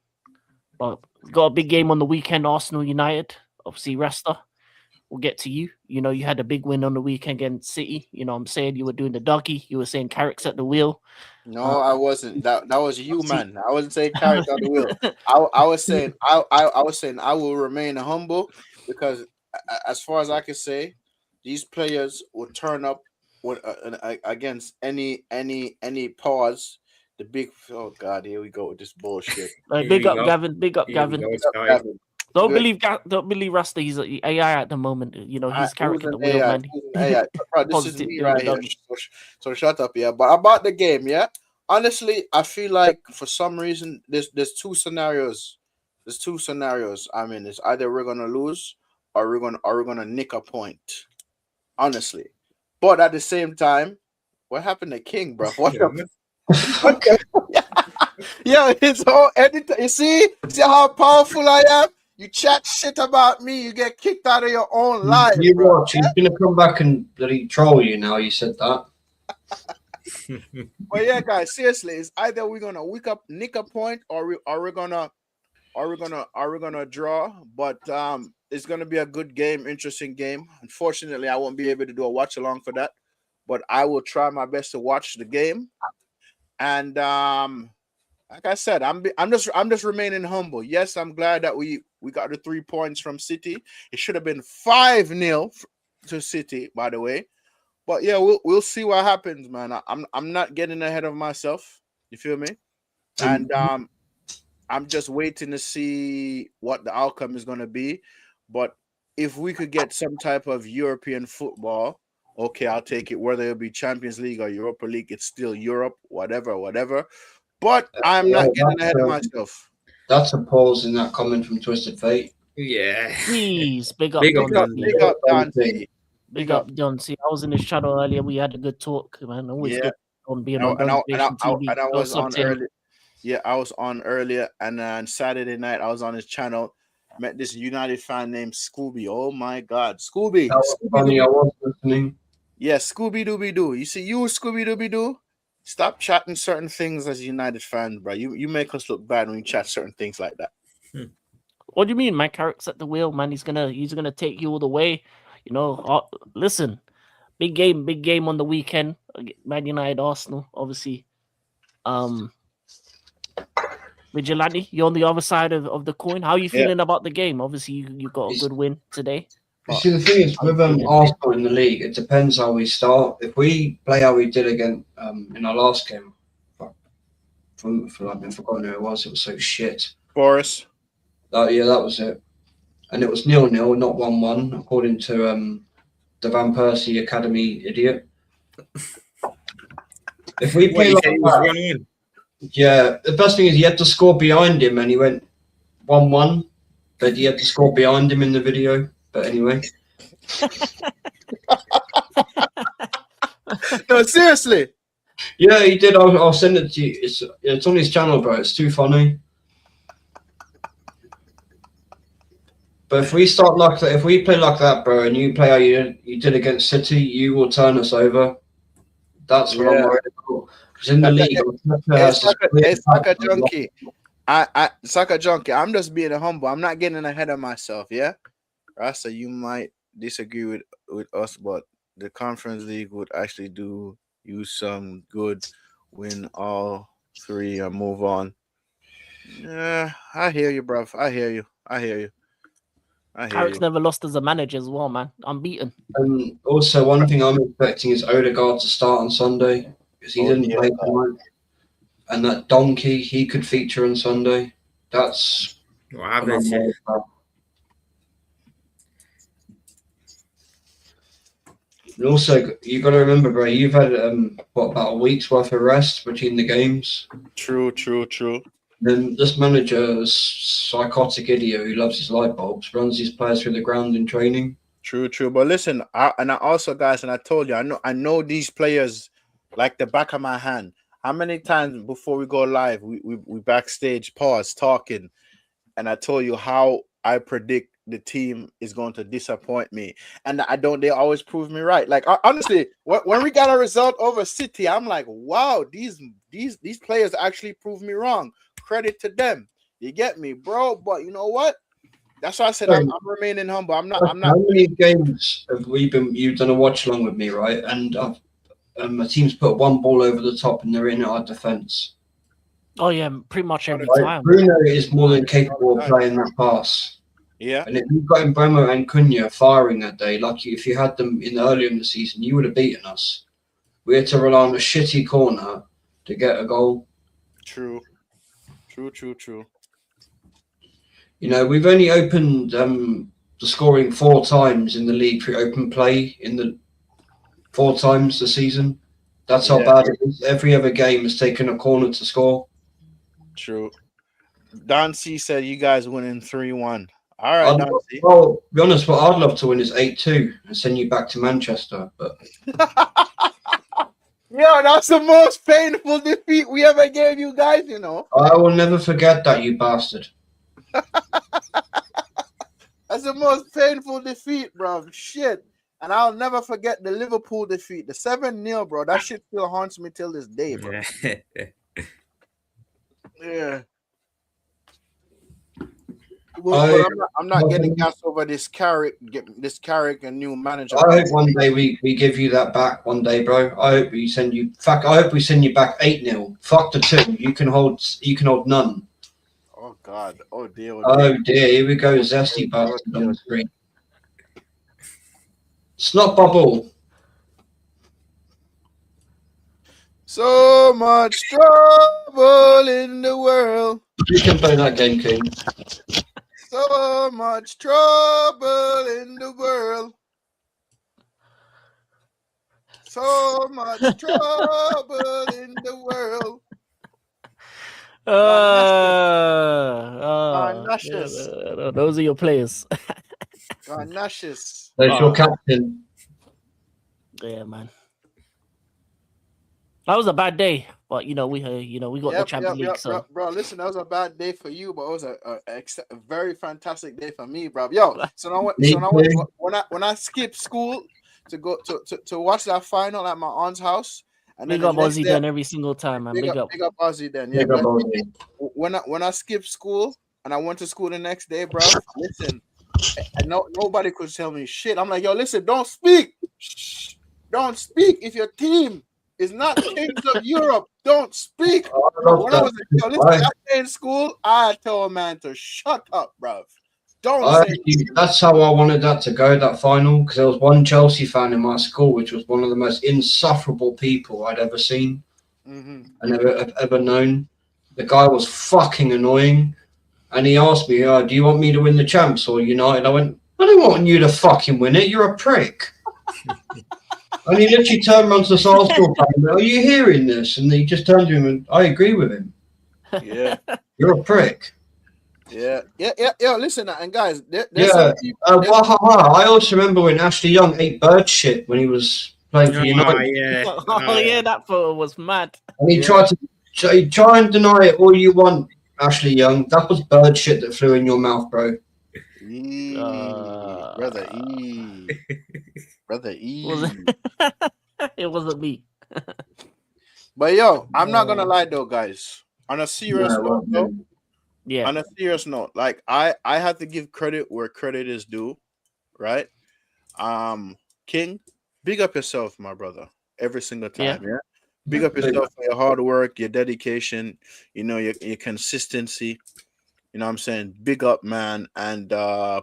But we got a big game on the weekend, Arsenal United. Obviously, Resta. We'll get to you. You know, you had a big win on the weekend against City. You know what I'm saying? You were doing the doggy. You were saying Carrick's at the wheel. No, I wasn't. That was you, man. I wasn't saying Carrick on the wheel. I was saying I will remain humble, because as far as I can say, these players will turn up against any pause. The big here we go with this bullshit. Big up Gavin. Don't believe Rasta. He's AI at the moment. You know, he's Carrick at the wheel, man. Bro, this is me right here. So shut up, yeah. But about the game, yeah. Honestly, I feel like for some reason there's two scenarios. There's two scenarios. I mean, it's either we're gonna lose or we're gonna nick a point. Honestly, but at the same time, what happened to King, bro? What the fuck? Yeah, it's all editor. You see how powerful I am. You chat shit about me, you get kicked out of your own life. You watch, he's gonna come back and bloody troll you now. You said that. But yeah, guys, seriously, it's either we're gonna nick a point, or we're gonna draw. But it's gonna be a good game, interesting game. Unfortunately, I won't be able to do a watch along for that, but I will try my best to watch the game. And like I said, I'm just remaining humble. Yes, I'm glad that we got the 3 points from City. It should have been 5-0 to City, by the way. But yeah, we'll see what happens, man. I'm not getting ahead of myself. You feel me? And I'm just waiting to see what the outcome is going to be. But if we could get some type of European football, okay, I'll take it. Whether it'll be Champions League or Europa League, it's still Europe, whatever. But I'm not getting ahead of myself. That's a pause in that comment from Twisted Fate. Yeah. Please, big up Don C. Big up Don C. I was in his channel earlier. We had a good talk, man. Always good on being on TV. And I was on earlier. Yeah, I was on earlier, and on Saturday night I was on his channel. Met this United fan named Scooby. Oh my God, Scooby! That was funny. I was listening. Yeah, Scooby Dooby Doo. You see, you Scooby Dooby Doo. Stop chatting certain things as United fans, bro. You make us look bad when you chat certain things like that. What do you mean? My Carrick's at the wheel, man. He's gonna take you all the way. You know, listen, big game on the weekend. Man United, Arsenal, obviously. Vigilante, you're on the other side of the coin. How are you feeling about the game? Obviously, you got a good win today. You see, the thing is, with Arsenal in the league, it depends how we start. If we play how we did again in our last game, I've forgotten who it was. It was so shit. Boris. That was it. And it was 0-0, not 1-1, according to the Van Persie Academy idiot. If we play like that, Yeah, the best thing is he had to score behind him, and he went 1-1, but he had to score behind him in the video. But anyway, No, seriously. yeah, he did. I'll send it to you. It's on his channel, bro. It's too funny. But if we start like that, if we play like that, bro, and you play how you did against City, you will turn us over. That's what I'm worried about. Because in the league, Soccer junkie. Soccer junkie. I'm just being humble. I'm not getting ahead of myself. Yeah, Rasta, you might disagree with us, but the Conference League would actually do you some good. Win all three and move on. Yeah, I hear you, bruv. I hear you. Carrick's never lost as a manager as well, man. Unbeaten. And also, one thing I'm expecting is Odegaard to start on Sunday because he didn't play tonight. And that donkey, he could feature on Sunday. That's what happens. And also, you got to remember, bro, you've had about a week's worth of rest between the games. True. Then this manager is psychotic idiot who loves his light bulbs, runs his players through the ground in training. True. But listen, I also, guys, and I told you, I know these players like the back of my hand. How many times before we go live, we backstage pause talking, and I told you how I predict the team is going to disappoint me, and they always prove me right. Like honestly, when we got a result over City, I'm like, wow, these players actually proved me wrong. Credit to them. You get me, bro? But you know what? That's why I said I'm remaining humble. I'm not. How many games have you've done a watch along with me, right? And my team's put one ball over the top and they're in our defense. Oh yeah, pretty much every time. Bruno is more than capable of playing that pass. Yeah. And if you've got Mbemo and Cunha firing that day, like if you had them earlier in the season, you would have beaten us. We had to rely on a shitty corner to get a goal. True. You know, we've only opened the scoring 4 times in the league through open play in the 4 times this season. That's how bad it is. Every other game has taken a corner to score. True. Don C said you guys winning 3-1. All right, Don C. Well, to be honest, what I'd love to win is 8-2 and send you back to Manchester. But yeah, that's the most painful defeat we ever gave you guys, you know. I will never forget that, you bastard. That's the most painful defeat, bro. Shit. And I'll never forget the Liverpool defeat. The 7-0, bro. That shit still haunts me till this day, bro. Yeah. Well, I'm not getting gas over this Carrick and new manager. I hope one day we give you that back one day, bro. I hope we send you back 8-0. Fuck the 2. You can hold none. Oh God. Oh dear. Oh dear. Here we go, zesty bastard on the screen. Snot bubble. So much trouble in the world. You can play that game, King. So much trouble in the world. So much trouble in the world. Those are your players. Garnashes. There's your captain. Yeah, man. That was a bad day, but we got the Champions League. So, bro, listen, that was a bad day for you, but it was a very fantastic day for me, bro. Yo, when I skip school to go to watch that final at my aunt's house, and big up Ozzy then every single time, man. Big up Ozzy then. Yeah, when I skipped school and I went to school the next day, bro. Listen, nobody could tell me shit. I'm like, yo, listen, don't speak. Shh, don't speak if your team is not kings of Europe. Don't speak. When I was in school, I told a man to shut up, bro. That's how I wanted that to go, that final, because there was one Chelsea fan in my school, which was one of the most insufferable people I'd ever seen and ever known. The guy was fucking annoying, and he asked me, do you want me to win the champs or United? I went, I don't want you to fucking win it. You're a prick. And he literally turned around to the Arsenal fan, are you hearing this? And he just turned to him and I agree with him. Yeah. You're a prick. Yeah. Listen, and guys, there's Yeah. some people. I also remember when Ashley Young ate bird shit when he was playing for Oh, United. yeah. Oh yeah, that photo was mad. And he Yeah. tried to try and deny it all you want, Ashley Young. That was bird shit that flew in your mouth, bro. Brother E. Brother E. Was it wasn't me. But yo, I'm not gonna lie though, guys. On a serious No, note, though, Yeah. on a serious note, like I have to give credit where credit is due, right? King, big up yourself, my brother, every single time. Yeah. Big up yourself for your hard work, your dedication, your consistency. You know what I'm saying? Big up, man. And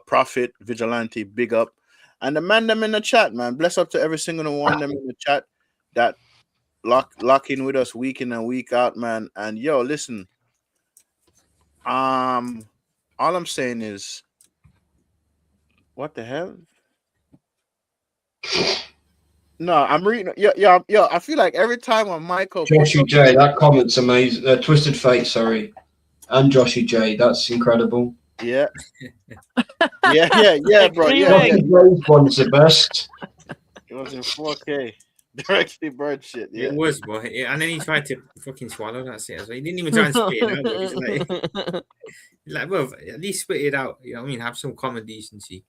Prophet, Vigilante, big up. And the man them in the chat, man. Bless up to every single one of them in the chat that lock in with us week in and week out, man. And yo, listen. All I'm saying is, what the hell? No, I'm reading. Yeah. I feel like every time when Michael Joshy J, that comment's amazing. Twisted Fate, sorry. And Joshy J, that's incredible. Yeah. Yeah, bro. Yeah. Joshy J's one's the best. It was in 4K. Directly bird shit. Yeah. It was, boy. And then he tried to fucking swallow that shit as well. He didn't even try and spit it out. He's like, bro, at least spit it out. You know what I mean? Have some common decency.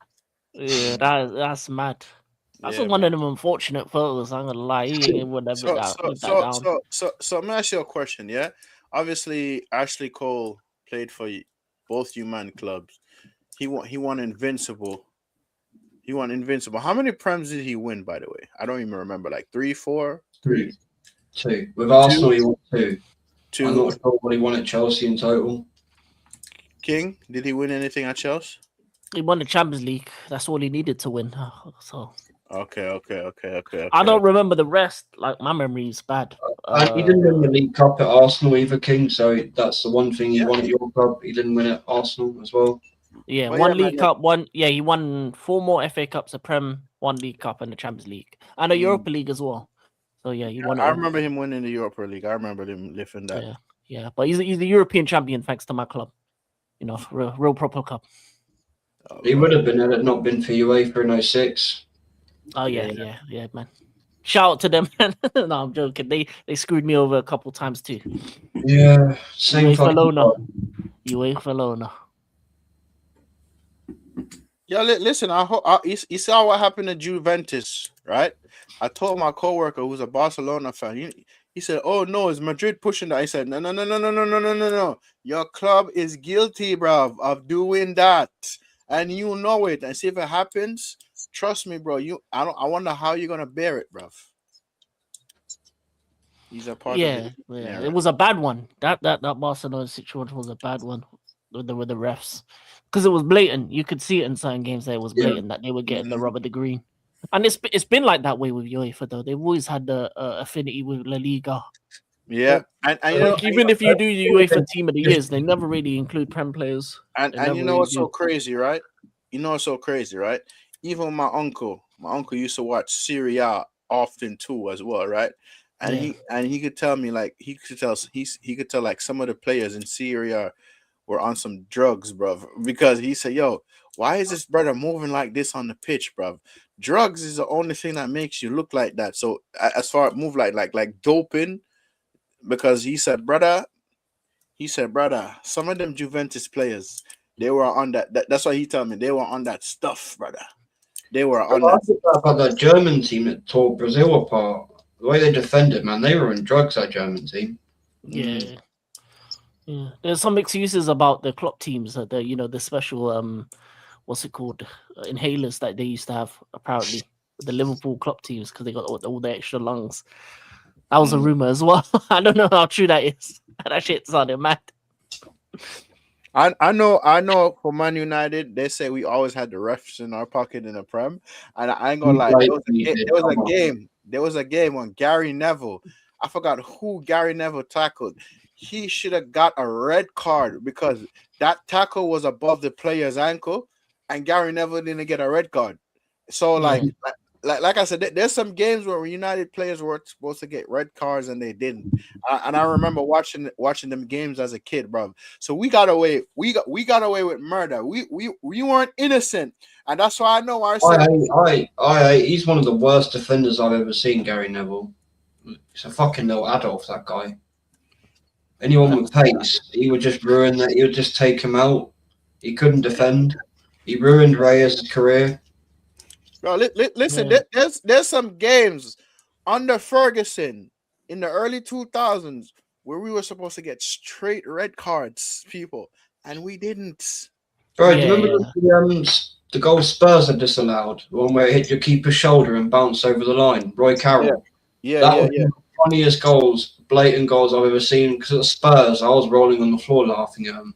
Yeah, that's mad. That's one of them unfortunate photos. I'm gonna lie. He would never down. So let me ask you a question. Yeah, obviously Ashley Cole played for both you man clubs. He won Invincible. How many Prems did he win, by the way? I don't even remember. Like 3, 4, 3, 2. With Arsenal, he won 2. 2. I'm not sure what he won at Chelsea in total. King, did he win anything at Chelsea? He won the Champions League. That's all he needed to win. So. Okay. I don't remember the rest. Like my memory is bad. And he didn't win the League Cup at Arsenal either, King. So that's the one thing he won at your club. He didn't win at Arsenal as well. Yeah, one League Cup, one. Yeah, he won 4 more FA Cups, a Prem, 1 League Cup, and the Champions League, and a Europa League as well. So yeah, he won. I remember him winning the Europa League. I remember him lifting that. Yeah, but he's the European champion thanks to my club. Real proper club. He would have been had it not been for UEFA in 06. Oh yeah, man. Shout out to them, man. No, I'm joking. They screwed me over a couple times too. Yeah, same for Lona. Yeah, listen. You saw what happened to Juventus, right? I told my coworker who's a Barcelona fan. He said, "Oh no, is Madrid pushing that?" I said, "No. Your club is guilty, bruv, of doing that, and you know it. And see if it happens. Trust me, bro. I wonder how you're gonna bear it, bruv." He's a part of it. Yeah. It was a bad one. That Barcelona situation was a bad one with the refs. Because it was blatant. You could see it in certain games that it was blatant that they were getting the rubber, the green. And it's been like that way with UEFA, though. They've always had the affinity with La Liga. Yeah. And even if you do the UEFA Team of the Years, they never really include Prem players. And you know what's so crazy, right? Even my uncle used to watch Serie A often too as well, right? And he could tell me, like, he could tell like some of the players in Serie A were on some drugs, bro, because he said, "Yo, why is this brother moving like this on the pitch, bro? Drugs is the only thing that makes you look like that." So as far as move like doping, because he said, brother, some of them Juventus players, they were on that. That's why he told me they were on that stuff, brother. They were on that. About that German team that tore Brazil apart. The way they defended, man, they were on drugs. That German team. Yeah. Yeah, there's some excuses about the Klopp teams that the special what's it called, inhalers that they used to have apparently the Liverpool Klopp teams because they got all the extra lungs. That was a rumor as well. I don't know how true that is. That shit sounded mad. I know. For Man United, they say we always had the refs in our pocket in the Prem, and I ain't gonna lie. There was a game when Gary Neville. I forgot who Gary Neville tackled. He should have got a red card because that tackle was above the player's ankle, and Gary Neville didn't get a red card. So like I said, there's some games where United players were supposed to get red cards and they didn't. And I remember watching them games as a kid, bro. So we got away. We got away with murder. We weren't innocent, and that's why I know I said he's one of the worst defenders I've ever seen, Gary Neville. He's a fucking little adult, that guy. Anyone with pace, he would just ruin that. He would just take him out. He couldn't defend. He ruined Reyes' career. Bro, listen. There's some games under Ferguson in the early 2000s where we were supposed to get straight red cards, people, and we didn't. Bro, do you remember the goal Spurs had disallowed? The one where it hit your keeper's shoulder and bounced over the line? Roy Carroll. Yeah. That was one of the funniest goals, blatant goals I've ever seen. Because at Spurs, I was rolling on the floor laughing at him.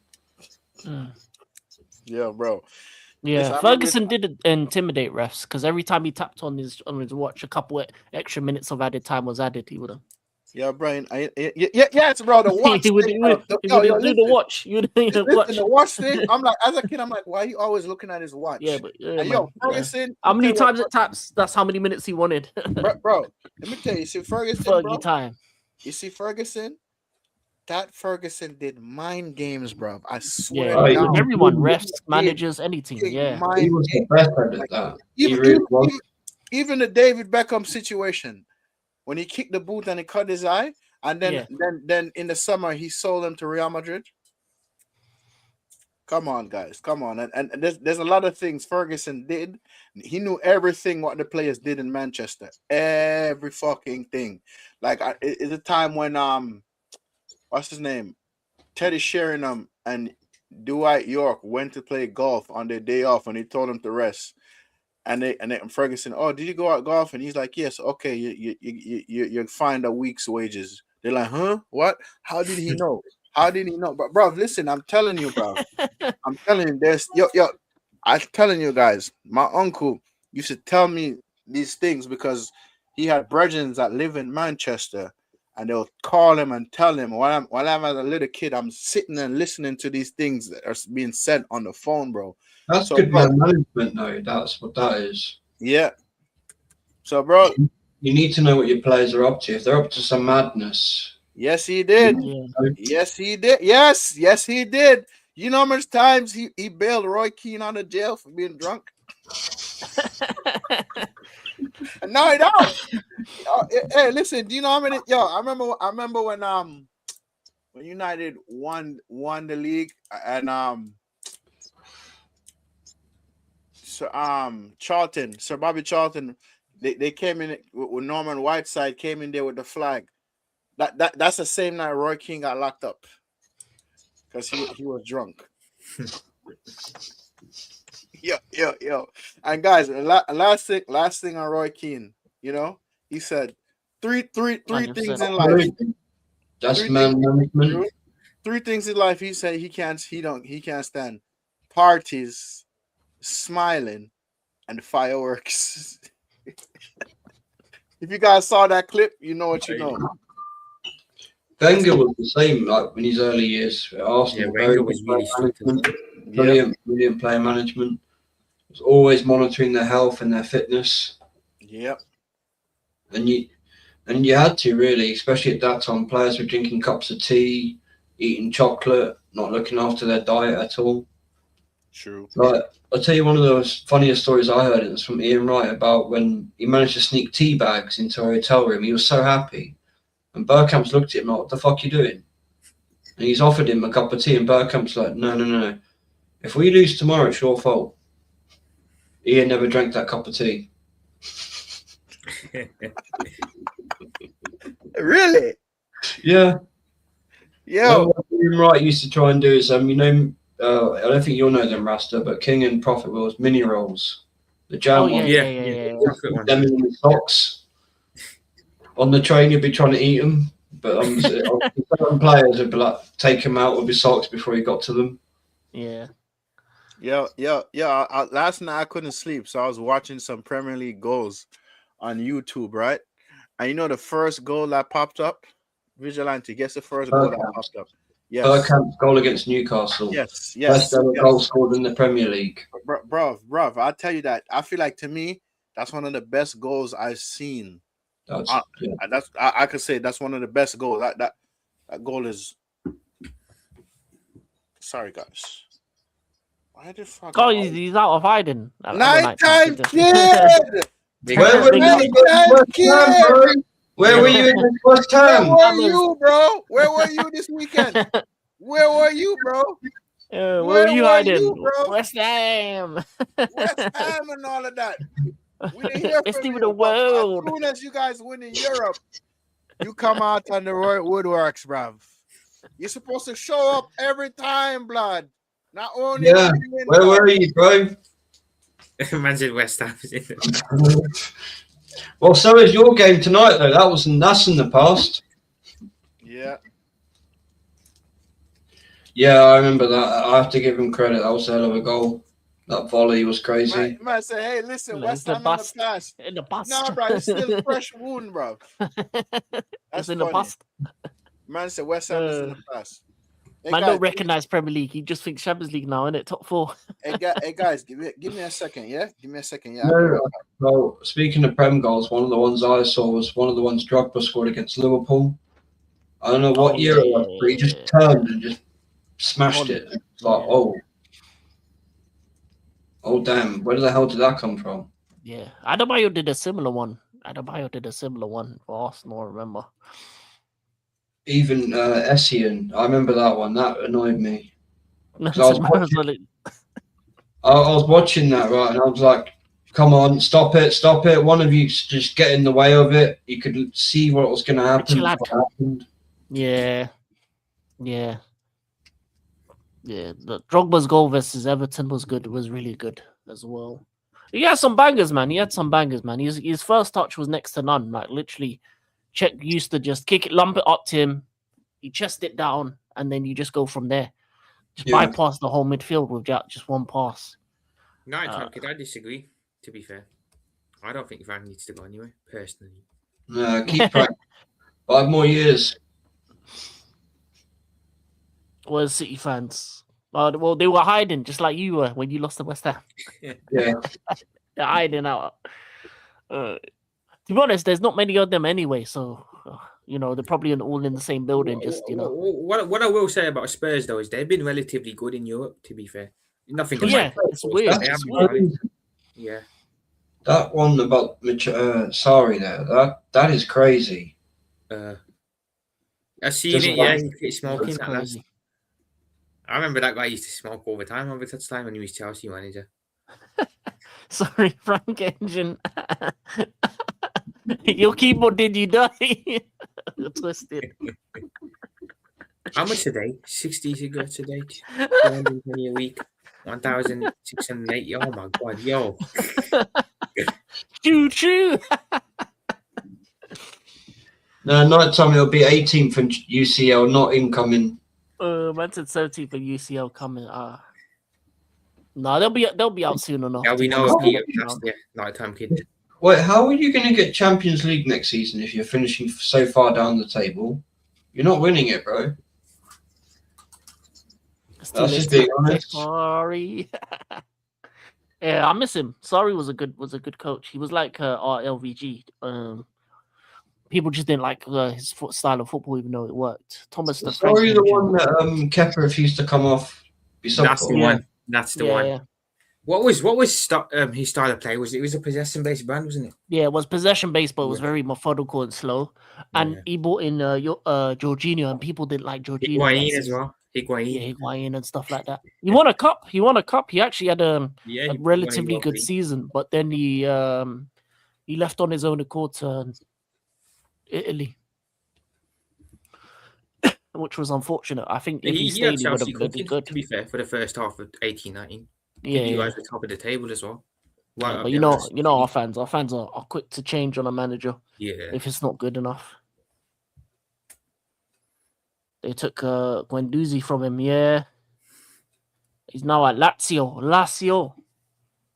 Yeah, bro. Yeah, Ferguson did intimidate refs because every time he tapped on his watch, a couple of extra minutes of added time was added. He would have. Yeah, Brian. It's bro. The watch. he would do the watch. The watch thing. I'm like, as a kid, I'm like, why are you always looking at his watch? Yeah, but Ferguson. How many times it taps? That's how many minutes he wanted. bro, let me tell you. See, Ferguson. Fergie time. You see, Ferguson. That Ferguson did mind games, bro. I swear. Yeah, everyone, refs, managers, any team. Yeah, he was the best at that. Even the David Beckham situation, when he kicked the boot and he cut his eye, and then in the summer he sold him to Real Madrid. Come on, guys, come on, and there's a lot of things Ferguson did. He knew everything what the players did in Manchester, every fucking thing. Like it's a time when what's his name? Teddy Sheringham and Dwight York went to play golf on their day off, and he told them to rest. And Ferguson, oh, did you go out golf? And he's like, yes, okay, you find a week's wages. They're like, huh? What? How did he know? How did he know? But bro, listen, I'm telling you, bro. I'm telling you, I'm telling you guys, my uncle used to tell me these things because he had brethren that live in Manchester. And they'll call him and tell him while I'm as a little kid, I'm sitting and listening to these things that are being said on the phone, bro. That's good man management, though. That's what that is. Yeah. So, bro, you need to know what your players are up to. If they're up to some madness. Yes, he did. Yes, he did. Yes, he did. You know how much times he bailed Roy Keane out of jail for being drunk? And now he don't. Hey, listen, do you know how many? I remember when United won the league and Charlton, Sir Bobby Charlton, they came in with Norman Whiteside came in there with the flag. That's the same night Roy Keane got locked up because he was drunk. Yo. And guys, last thing on Roy Keane, he said three things in life. That's man management. Three things in life he said he can't stand: parties, smiling, and fireworks. If you guys saw that clip, you know what you know. Wenger was the same, like in his early years at Arsenal. Yeah, Wenger was really brilliant player management. Was always monitoring their health and their fitness. Yep. And you had to really, especially at that time. Players were drinking cups of tea, eating chocolate, not looking after their diet at all. True. Like, I'll tell you one of those funniest stories I heard. It was from Ian Wright about when he managed to sneak tea bags into a hotel room. He was so happy. And Bergkamp's looked at him like, what the fuck are you doing? And he's offered him a cup of tea, and Bergkamp's like, no. If we lose tomorrow, it's your fault. Ian never drank that cup of tea. Really? Yeah. Yeah. What Ian Wright used to try and do is, I don't think you'll know them, Rasta, but King and Prophet Will's mini rolls. The jam ones. Yeah. Them in the socks. On the train, you'd be trying to eat them, but certain players would be like, take him out with his socks before he got to them. Yeah. Last night I couldn't sleep, so I was watching some Premier League goals on YouTube, right? And the first goal that popped up, Vigilante, guess the first goal that popped up. Yes. Bergkamp's goal against Newcastle. Yes. Best ever goal scored in the Premier League. Bro, I tell you that. I feel like, to me, That's one of the best goals I've seen. That's I could say that's one of the best goals. That goal is. Sorry, guys. Why the fuck? Oh, he's out of hiding. Nighttime kid. Where were you in West Ham, bro? Where were you in West Ham? Where were you, bro? Where were you this weekend? Where were you, bro? Where were you hiding? bro? West Ham. West Ham and all of that. We didn't hear Best from team you. in the world. As soon as you guys win in Europe, you come out on the woodworks, bruv. You're supposed to show up every time, blood. Not only where were you, bro? Man's in West Ham. Well, so is your game tonight, though. That's in the past. Yeah. Yeah, I remember that. I have to give him credit. That was a hell of a goal. That volley was crazy. Man say, hey, listen, West the Ham bust. in the past. In the past. Nah, bro, it's still a fresh wound, bro. It's in the past. Man said West Ham is in the past. Hey, Man guys, don't recognize Premier League. He just thinks Champions League now, innit? Top 4. Hey guys, give me a second, yeah? Give me a second, yeah? No, well, speaking of Prem goals, one of the ones I saw was one of the ones Drogba scored against Liverpool. I don't know what year it was, but he just turned and just smashed it. It's like, oh damn, where the hell did that come from? Yeah, Adebayo did a similar one. For Arsenal, I remember. Even Essien, I remember that one. That annoyed me. I was watching that, right, and I was like, come on, stop it. One of you just get in the way of it. You could see what was going to happen. Yeah. The Drogba's goal versus Everton was good. It was really good as well. He had some bangers, man. His first touch was next to none. Like, literally, Czech used to just kick it, lump it up to him. He chest it down, and then you just go from there. Just bypass the whole midfield with just one pass. Nighttime kid, I disagree, to be fair. I don't think Van needs to go anywhere, personally. No, keep practicing. 5 more years. Well, City fans. Well, they were hiding, just like you were when you lost to West Ham. Yeah. They're hiding out. To be honest, there's not many of them anyway, so they're probably all in the same building. What I will say about Spurs though is they've been relatively good in Europe. To be fair, nothing. It's weird. Yeah. That one about sorry there. That is crazy. I seen it. Yeah, he quit smoking. I remember that guy used to smoke all the time over touchline when he was Chelsea manager. Sorry, Frank Engine. Your keyboard did you die? Twisted. How much a day? 60 cigarettes a day, 220 a week, 1,680. Oh my god, yo! Choo. No, night time it'll be 18th for UCL, not incoming. Man said 17th for UCL coming. No, they'll be out soon enough. Yeah, we know. Night time kid. Wait, how are you going to get Champions League next season if you're finishing so far down the table? You're not winning it, bro. That's just being honest. Sorry. Yeah, I miss him. Sorry was a good coach. He was like our LVG. People just didn't like his style of football, even though it worked. Thomas the Sorry, the one that Kepa refused to come off. That's the one. That's the one. Yeah. What was his style of play? It was a possession-based brand, wasn't it? Yeah, it was possession-based, but it was very methodical and slow. And he brought in Jorginho, and people didn't like Jorginho. Higuain as well. Higuain and stuff like that. He won a cup. He actually had a relatively good season, but then he left on his own accord to Italy, which was unfortunate. I think if he stayed, he would have been good. To be fair, for the first half of 18-19. Yeah, you guys were top of the table as well. But you know our fans are quick to change on a manager. Yeah, if it's not good enough. They took Guendouzi from him. Yeah, he's now at Lazio.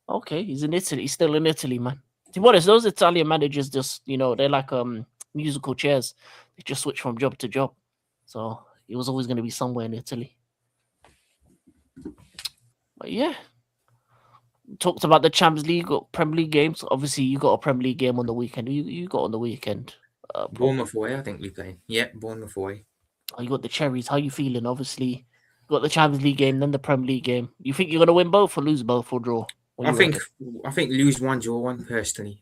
Okay, he's in Italy. He's still in Italy, man. To be honest, those Italian managers just they're like musical chairs. They just switch from job to job. So he was always going to be somewhere in Italy. But yeah. talked about the Champions League or Premier League games. Obviously, you got a Premier League game on the weekend. You got on the weekend. Bournemouth away, I think we playing. Yeah, Bournemouth away. You got the Cherries. How you feeling? Obviously, you got the Champions League game, then the Premier League game. You think you're gonna win both or lose both or draw? I think lose one, draw one. Personally,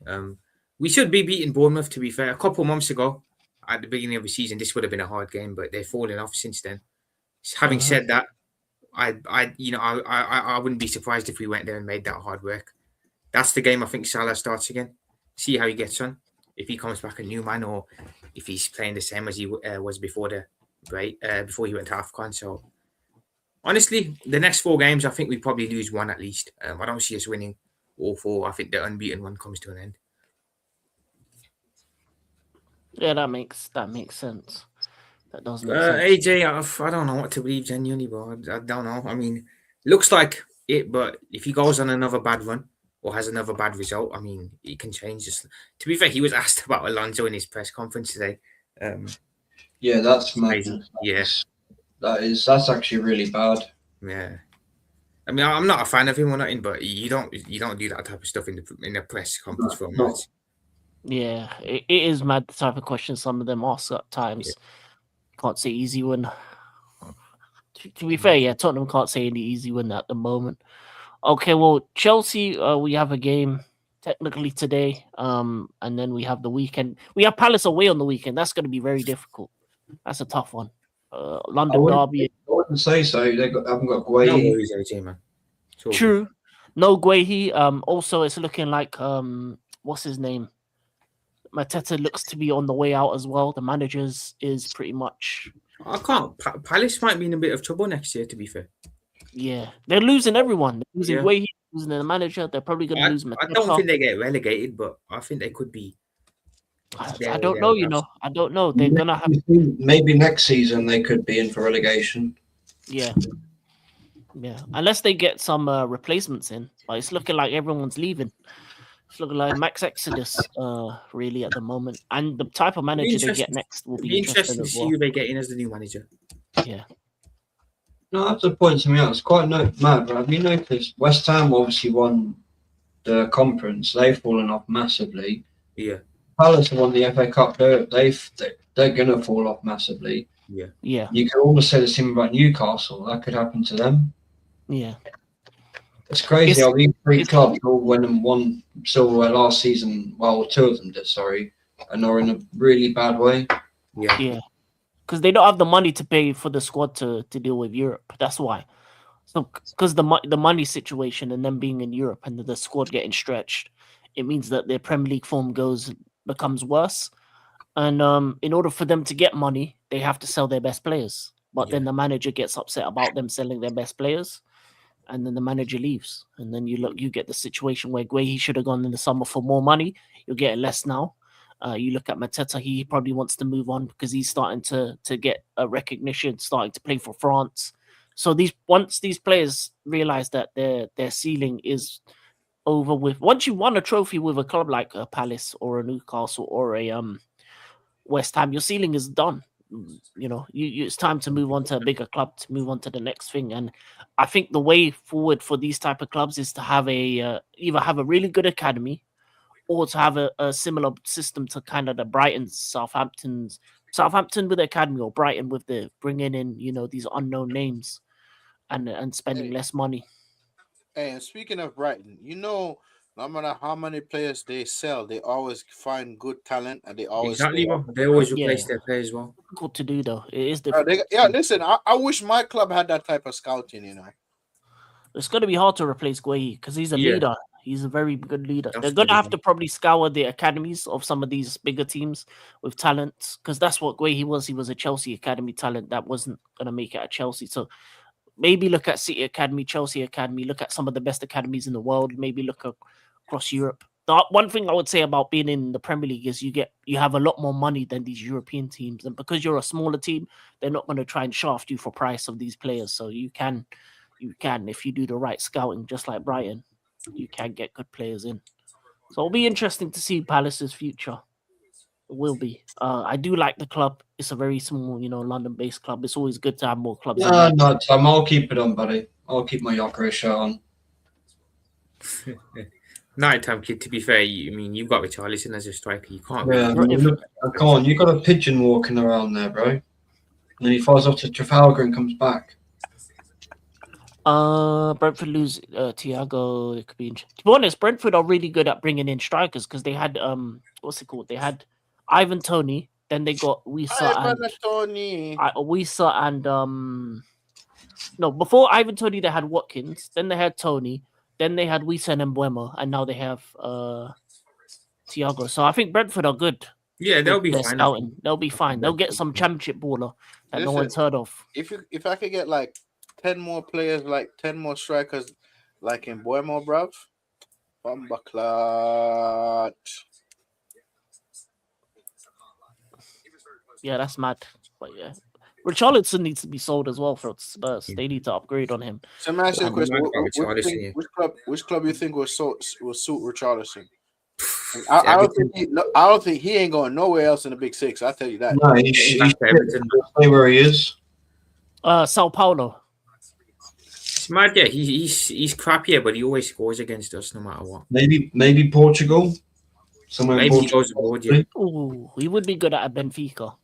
we should be beating Bournemouth. To be fair, a couple months ago, at the beginning of the season, this would have been a hard game, but they've fallen off since then. Having said that, I wouldn't be surprised if we went there and made that hard work. That's the game I think Salah starts again. See how he gets on. If he comes back a new man, or if he's playing the same as he was before the break, before he went to AFCON. So honestly, the next 4 games, I think we probably lose one at least. I don't see us winning all 4. I think the unbeaten one comes to an end. Yeah, that makes sense. That does make sense. AJ, I don't know what to believe genuinely, bro. I don't know. I mean, looks like it, but if he goes on another bad run or has another bad result, I mean, it can change. Just to be fair, he was asked about Alonso in his press conference today. Yeah, that's crazy. madness. Yeah, that's actually really bad. Yeah, I mean, I'm not a fan of him or nothing, but you don't do that type of stuff in the press conference for a match. Yeah, it is mad the type of questions some of them ask at times. Yeah. Can't say easy win. To be fair, yeah, Tottenham can't say any easy win at the moment. Okay, well, Chelsea, we have a game technically today, and then we have the weekend. We have Palace away on the weekend. That's going to be very difficult. That's a tough one. London derby. I wouldn't say so. They haven't got Guehi. No worries, AJ, man. True. No Guehi. Also, it's looking like what's his name? Mateta looks to be on the way out as well. The managers is pretty much. I can't. Palace might be in a bit of trouble next year, to be fair. Yeah, they're losing everyone. They're losing Yeah. Guehi, losing the manager. They're probably going to lose Mateta. I don't think they get relegated, but I think they could be. I don't know. You know, I don't know. They're gonna have. Maybe next season they could be in for relegation. Yeah. Unless they get some replacements in, but it's looking like everyone's leaving. It's looking like max exodus, really at the moment. And the type of manager they get next will be interesting to as see well. who they get in as the new manager. Yeah. No, I have to point something out. It's quite mad, but have you noticed West Ham obviously won the conference? They've fallen off massively. Yeah. Palace have won the FA Cup. They're gonna fall off massively. Yeah. You can almost say the same about Newcastle. That could happen to them. Yeah. It's crazy how these 3 clubs all went and won silverware last season. Well, 2 of them did, sorry, and are in a really bad way. Yeah. Because they don't have the money to pay for the squad to deal with Europe. That's why. So, because the money situation and them being in Europe and the squad getting stretched, it means that their Premier League form becomes worse. And in order for them to get money, they have to sell their best players. But then the manager gets upset about them selling their best players. And then the manager leaves. And then you get the situation where Guehi should have gone in the summer for more money. You're getting less now. You look at Mateta, he probably wants to move on because he's starting to get a recognition, starting to play for France. So once these players realize that their ceiling is over with, once you won a trophy with a club like a Palace or a Newcastle or a West Ham, your ceiling is done. You know, it's time to move on to a bigger club, to move on to the next thing. And I think the way forward for these type of clubs is to have either have a really good academy or to have a similar system to kind of the Brighton's, Southampton with the academy, or Brighton with the bringing in, these unknown names and spending less money. Hey, and speaking of Brighton, no matter how many players they sell, they always find good talent, and they always they always replace their players well. Difficult to do though. It is difficult. Listen, I wish my club had that type of scouting. It's going to be hard to replace Guehi because he's a leader. He's a very good leader. They're going to have to probably scour the academies of some of these bigger teams with talent, because that's what Guehi was. He was a Chelsea academy talent that wasn't going to make it at Chelsea. So maybe look at City Academy, Chelsea Academy, look at some of the best academies in the world, maybe look across Europe. The one thing I would say about being in the Premier League is you have a lot more money than these European teams. And because you're a smaller team, they're not going to try and shaft you for price of these players. So you can, if you do the right scouting, just like Brighton, you can get good players in. So it'll be interesting to see Palace's future. It will be. I do like the club. It's a very small, London-based club. It's always good to have more clubs. No, Tom, I'll keep it on, buddy. I'll keep my Yokere shirt on. Nighttime kid. To be fair, you've got Richarlison as a striker. You can't Yeah, really. come on, you got a pigeon walking around there, bro. And he flies off to Trafalgar and comes back. Brentford lose Thiago. It could be. To be honest, Brentford are really good at bringing in strikers because they had what's it called? They had Ivan Toney. Then they got Wisa and no, before Ivan Toney they had Watkins. Then they had Toney. Then they had Wisa and Mbeumo, and now they have Thiago. So I think Brentford are good. Yeah, they'll be fine. They'll be fine. They'll get some championship baller that no one's heard of. If I could get like 10 more players, like 10 more strikers, like in Mbeumo, bruv, Bambaclat. Yeah, that's mad. But yeah, Richarlison needs to be sold as well for Spurs. They need to upgrade on him. So, man, which club you think will suit Richarlison? I don't think he ain't going nowhere else in the Big Six. I'll tell you that. No, he's stay where he is. Sao Paulo. It's mad, yeah. He's crappier, but he always scores against us no matter what. Maybe Portugal. Somewhere maybe Portugal. He goes abroad, yeah. Ooh, he would be good at Benfica.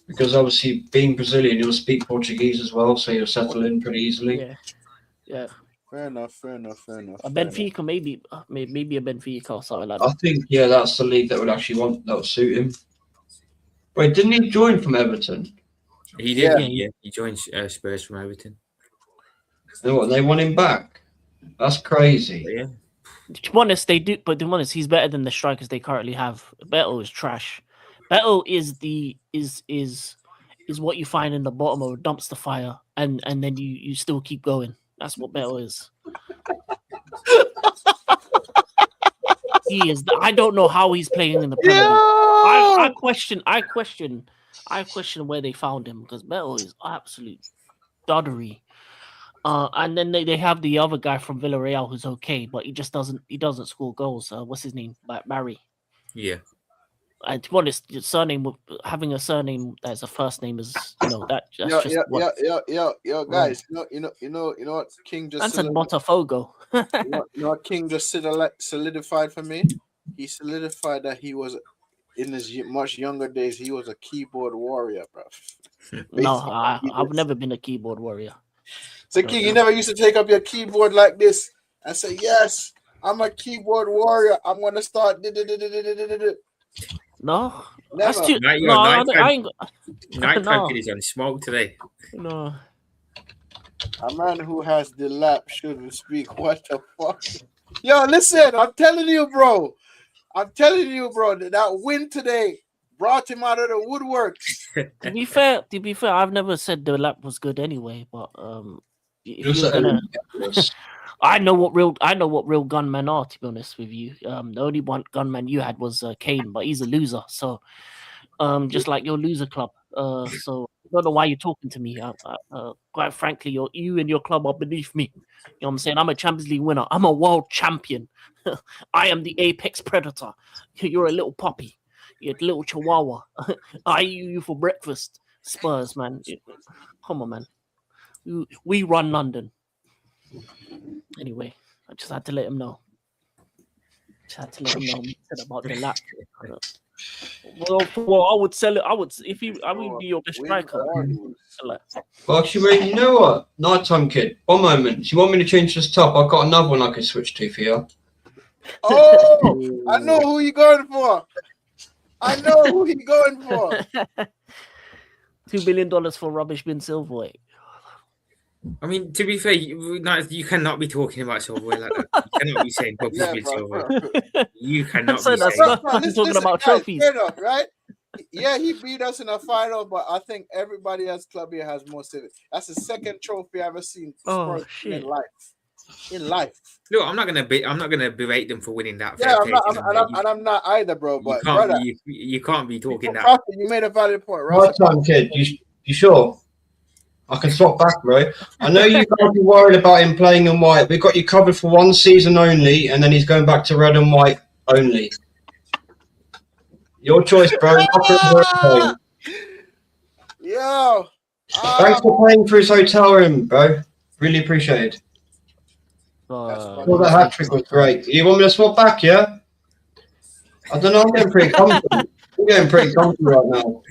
Because obviously, being Brazilian, he'll speak Portuguese as well, so he'll settle in pretty easily. Yeah. Fair enough. A Benfica, maybe a Benfica or something like that. I think, that's the league that would suit him. Wait, didn't he join from Everton? He did, yeah. He joined Spurs from Everton. And what, they want him back? That's crazy. Yeah. To be honest, they do, but to be honest, he's better than the strikers they currently have. Beto is trash. Beto is what you find in the bottom of a dumpster fire, and then you still keep going. That's what Beto is. He is. I don't know how he's playing in the Premier League. I question where they found him because Beto is absolute doddery. And then they have the other guy from Villarreal who's okay, but he just doesn't score goals. What's his name? Barry. Yeah. And to be honest, having a surname as a first name is guys. You know what King just that's a Botafogo. you know what King just solidified for me. He solidified that he was in his much younger days. He was a keyboard warrior, bro. No, I've never been a keyboard warrior. So King, you never used to take up your keyboard like this and say, "Yes, I'm a keyboard warrior. I'm gonna start." No, never. That's too. Nighttime kid is on smoke today. No. A man who has the lap shouldn't speak. What the fuck? Yo, listen, I'm telling you, bro. That win today brought him out of the woodwork. To be fair, I've never said the lap was good anyway. But I know what real gunmen are. To be honest with you, the only one gunman you had was Kane, but he's a loser. So, just like your loser club. So I don't know why you're talking to me. Quite frankly, you and your club are beneath me. You know what I'm saying? I'm a Champions League winner. I'm a world champion. I am the apex predator. You're a little puppy. You're a little chihuahua. I eat you for breakfast. Spurs, man. Come on, man. We run London. Anyway, I just had to let him know. About the lap. Well, I would sell it. I would be your best striker. Well, actually, you know what? Nighttime kid. 1 moment. Do you want me to change this top? I've got another one I can switch to for you. Oh, I know who you're going for. $2 billion for rubbish bin Silverway. I mean, to be fair, you cannot be talking about Silverway like that. You cannot be saying rubbish bin Silverway. You cannot be saying that. Talking about trophies, enough, right? Yeah, he beat us in a final, but I think everybody else club here has more civic. That's the second trophy I've ever seen in life. Look, I'm not gonna berate them for winning that. Yeah, I'm not either, bro. But you can't be talking that. You made a valid point, right? Nighttime kid, you sure? I can swap back, bro. I know you can't be worried about him playing in white. We've got you covered for 1 season only, and then he's going back to red and white only. Your choice, bro. Yo. Thanks for playing for his hotel room, bro. Really appreciate it. funny. Well, that hat trick was great. You want me to swap back? Yeah. I don't know. I'm getting pretty comfortable. I'm getting pretty comfortable right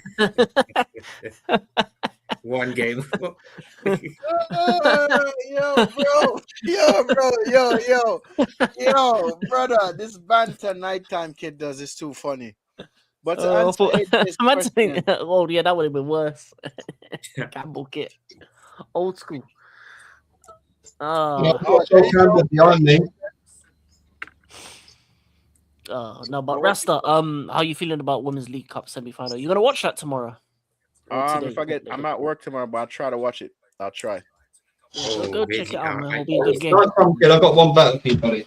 now. One game. Yo, brother, this banter nighttime kid does is too funny. But to I answer thought- AJ's I'm saying, question, oh yeah, that would have been worse. Campbell kit, old school. Yeah, Oh, I've got Sol Campbell behind me. no, but Rasta, how you feeling about Women's League Cup semi-final? You gonna watch that tomorrow? Or today? I'm at work tomorrow, but I'll try to watch it. I'll try. Yeah, go check it out, man. I It'll be a good game. Nighttime kid, I've got one better for you, buddy.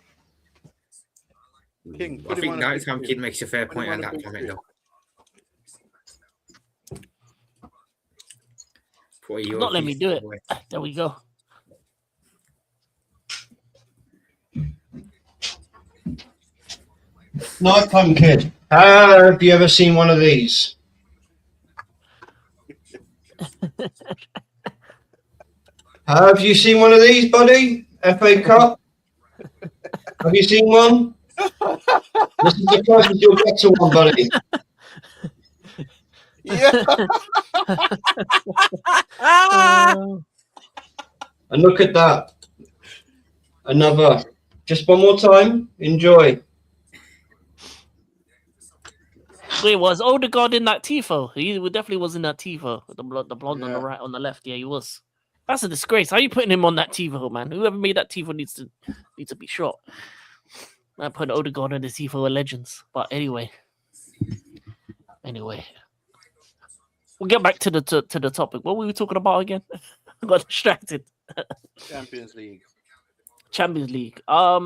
King, I put him think on a Nighttime big Kid makes a fair Put him point on on a that big comment, screen. though. Put your Not let me piece do it. away. There we go. Nighttime kid. Have you ever seen one of these? Have you seen one of these, buddy? FA Cup? Have you seen one? This is the closest you'll get to one, buddy. Yeah. And look at that. Another. Just one more time. Enjoy. Wait, was Odegaard in that tifo? He definitely was in that tifo. The blonde on Yeah. the right, on the left. Yeah, he was. That's a disgrace. How you putting him on that tifo, man? Whoever made that tifo needs to be shot. I put Odegaard on the tifo of legends. But anyway, we'll get back to the topic. What were we talking about again? I got distracted. Champions League. Champions League. Oh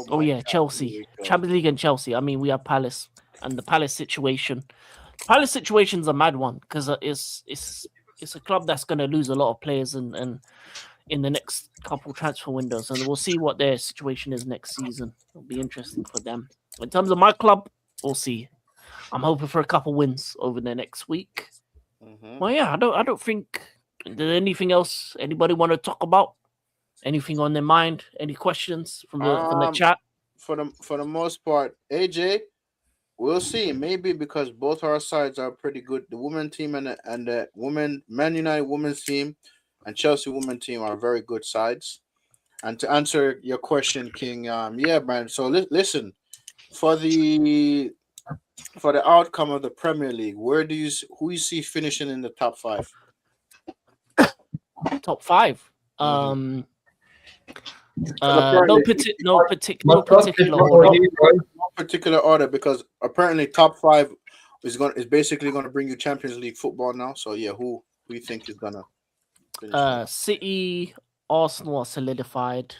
my yeah, God, Chelsea. here we go. Champions League and Chelsea. I mean, we have Palace and the Palace situation. Palace situation's a mad one because it's a club that's going to lose a lot of players and in the next couple transfer windows, and we'll see what their situation is next season. It'll be interesting for them. In terms of my club, we'll see. I'm hoping for a couple wins over the next week. Mhm. Well, yeah, I don't think there's anything else anybody want to talk about. Anything on their mind? Any questions from the chat? For the most part, AJ, we'll see. Maybe because both our sides are pretty good. The women team and the women Man United women's team and Chelsea women team are very good sides. And to answer your question, King, yeah, man. So listen, for the outcome of the Premier League, who you see finishing in the top 5? Top 5. Mhm. No particular My club is order. for you, bro. No particular order because apparently top 5 is basically gonna bring you Champions League football now. So yeah, who you think is gonna finish? City, Arsenal are solidified.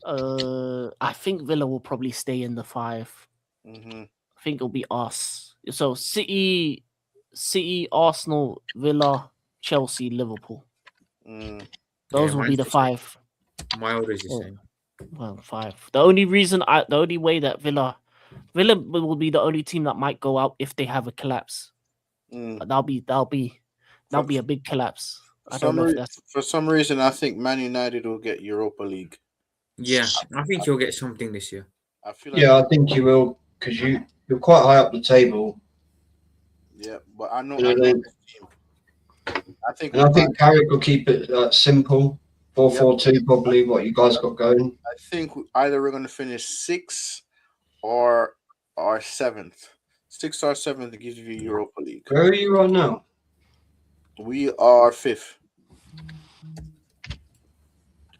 I think Villa will probably stay in the 5. Mm-hmm. I think it'll be us. So City, Arsenal, Villa, Chelsea, Liverpool. Those Yeah, will be the 5. My order is the same. Well, 5. The only way that Villa will be the only team that might go out if they have a collapse. But that'll be a big collapse. I don't know if that's For some reason, I think Man United will get Europa League. Yeah, I think you'll get something this year. I feel like Yeah, I think you will because you're quite high up the table. yeah, but I know Yeah, this team. I think Carrick will keep it simple. 4-4-2 probably what you guys got going. I think either we're going to finish 6th or 7th. 6th or 7th gives you Europa League. Where are you right now? We are 5th.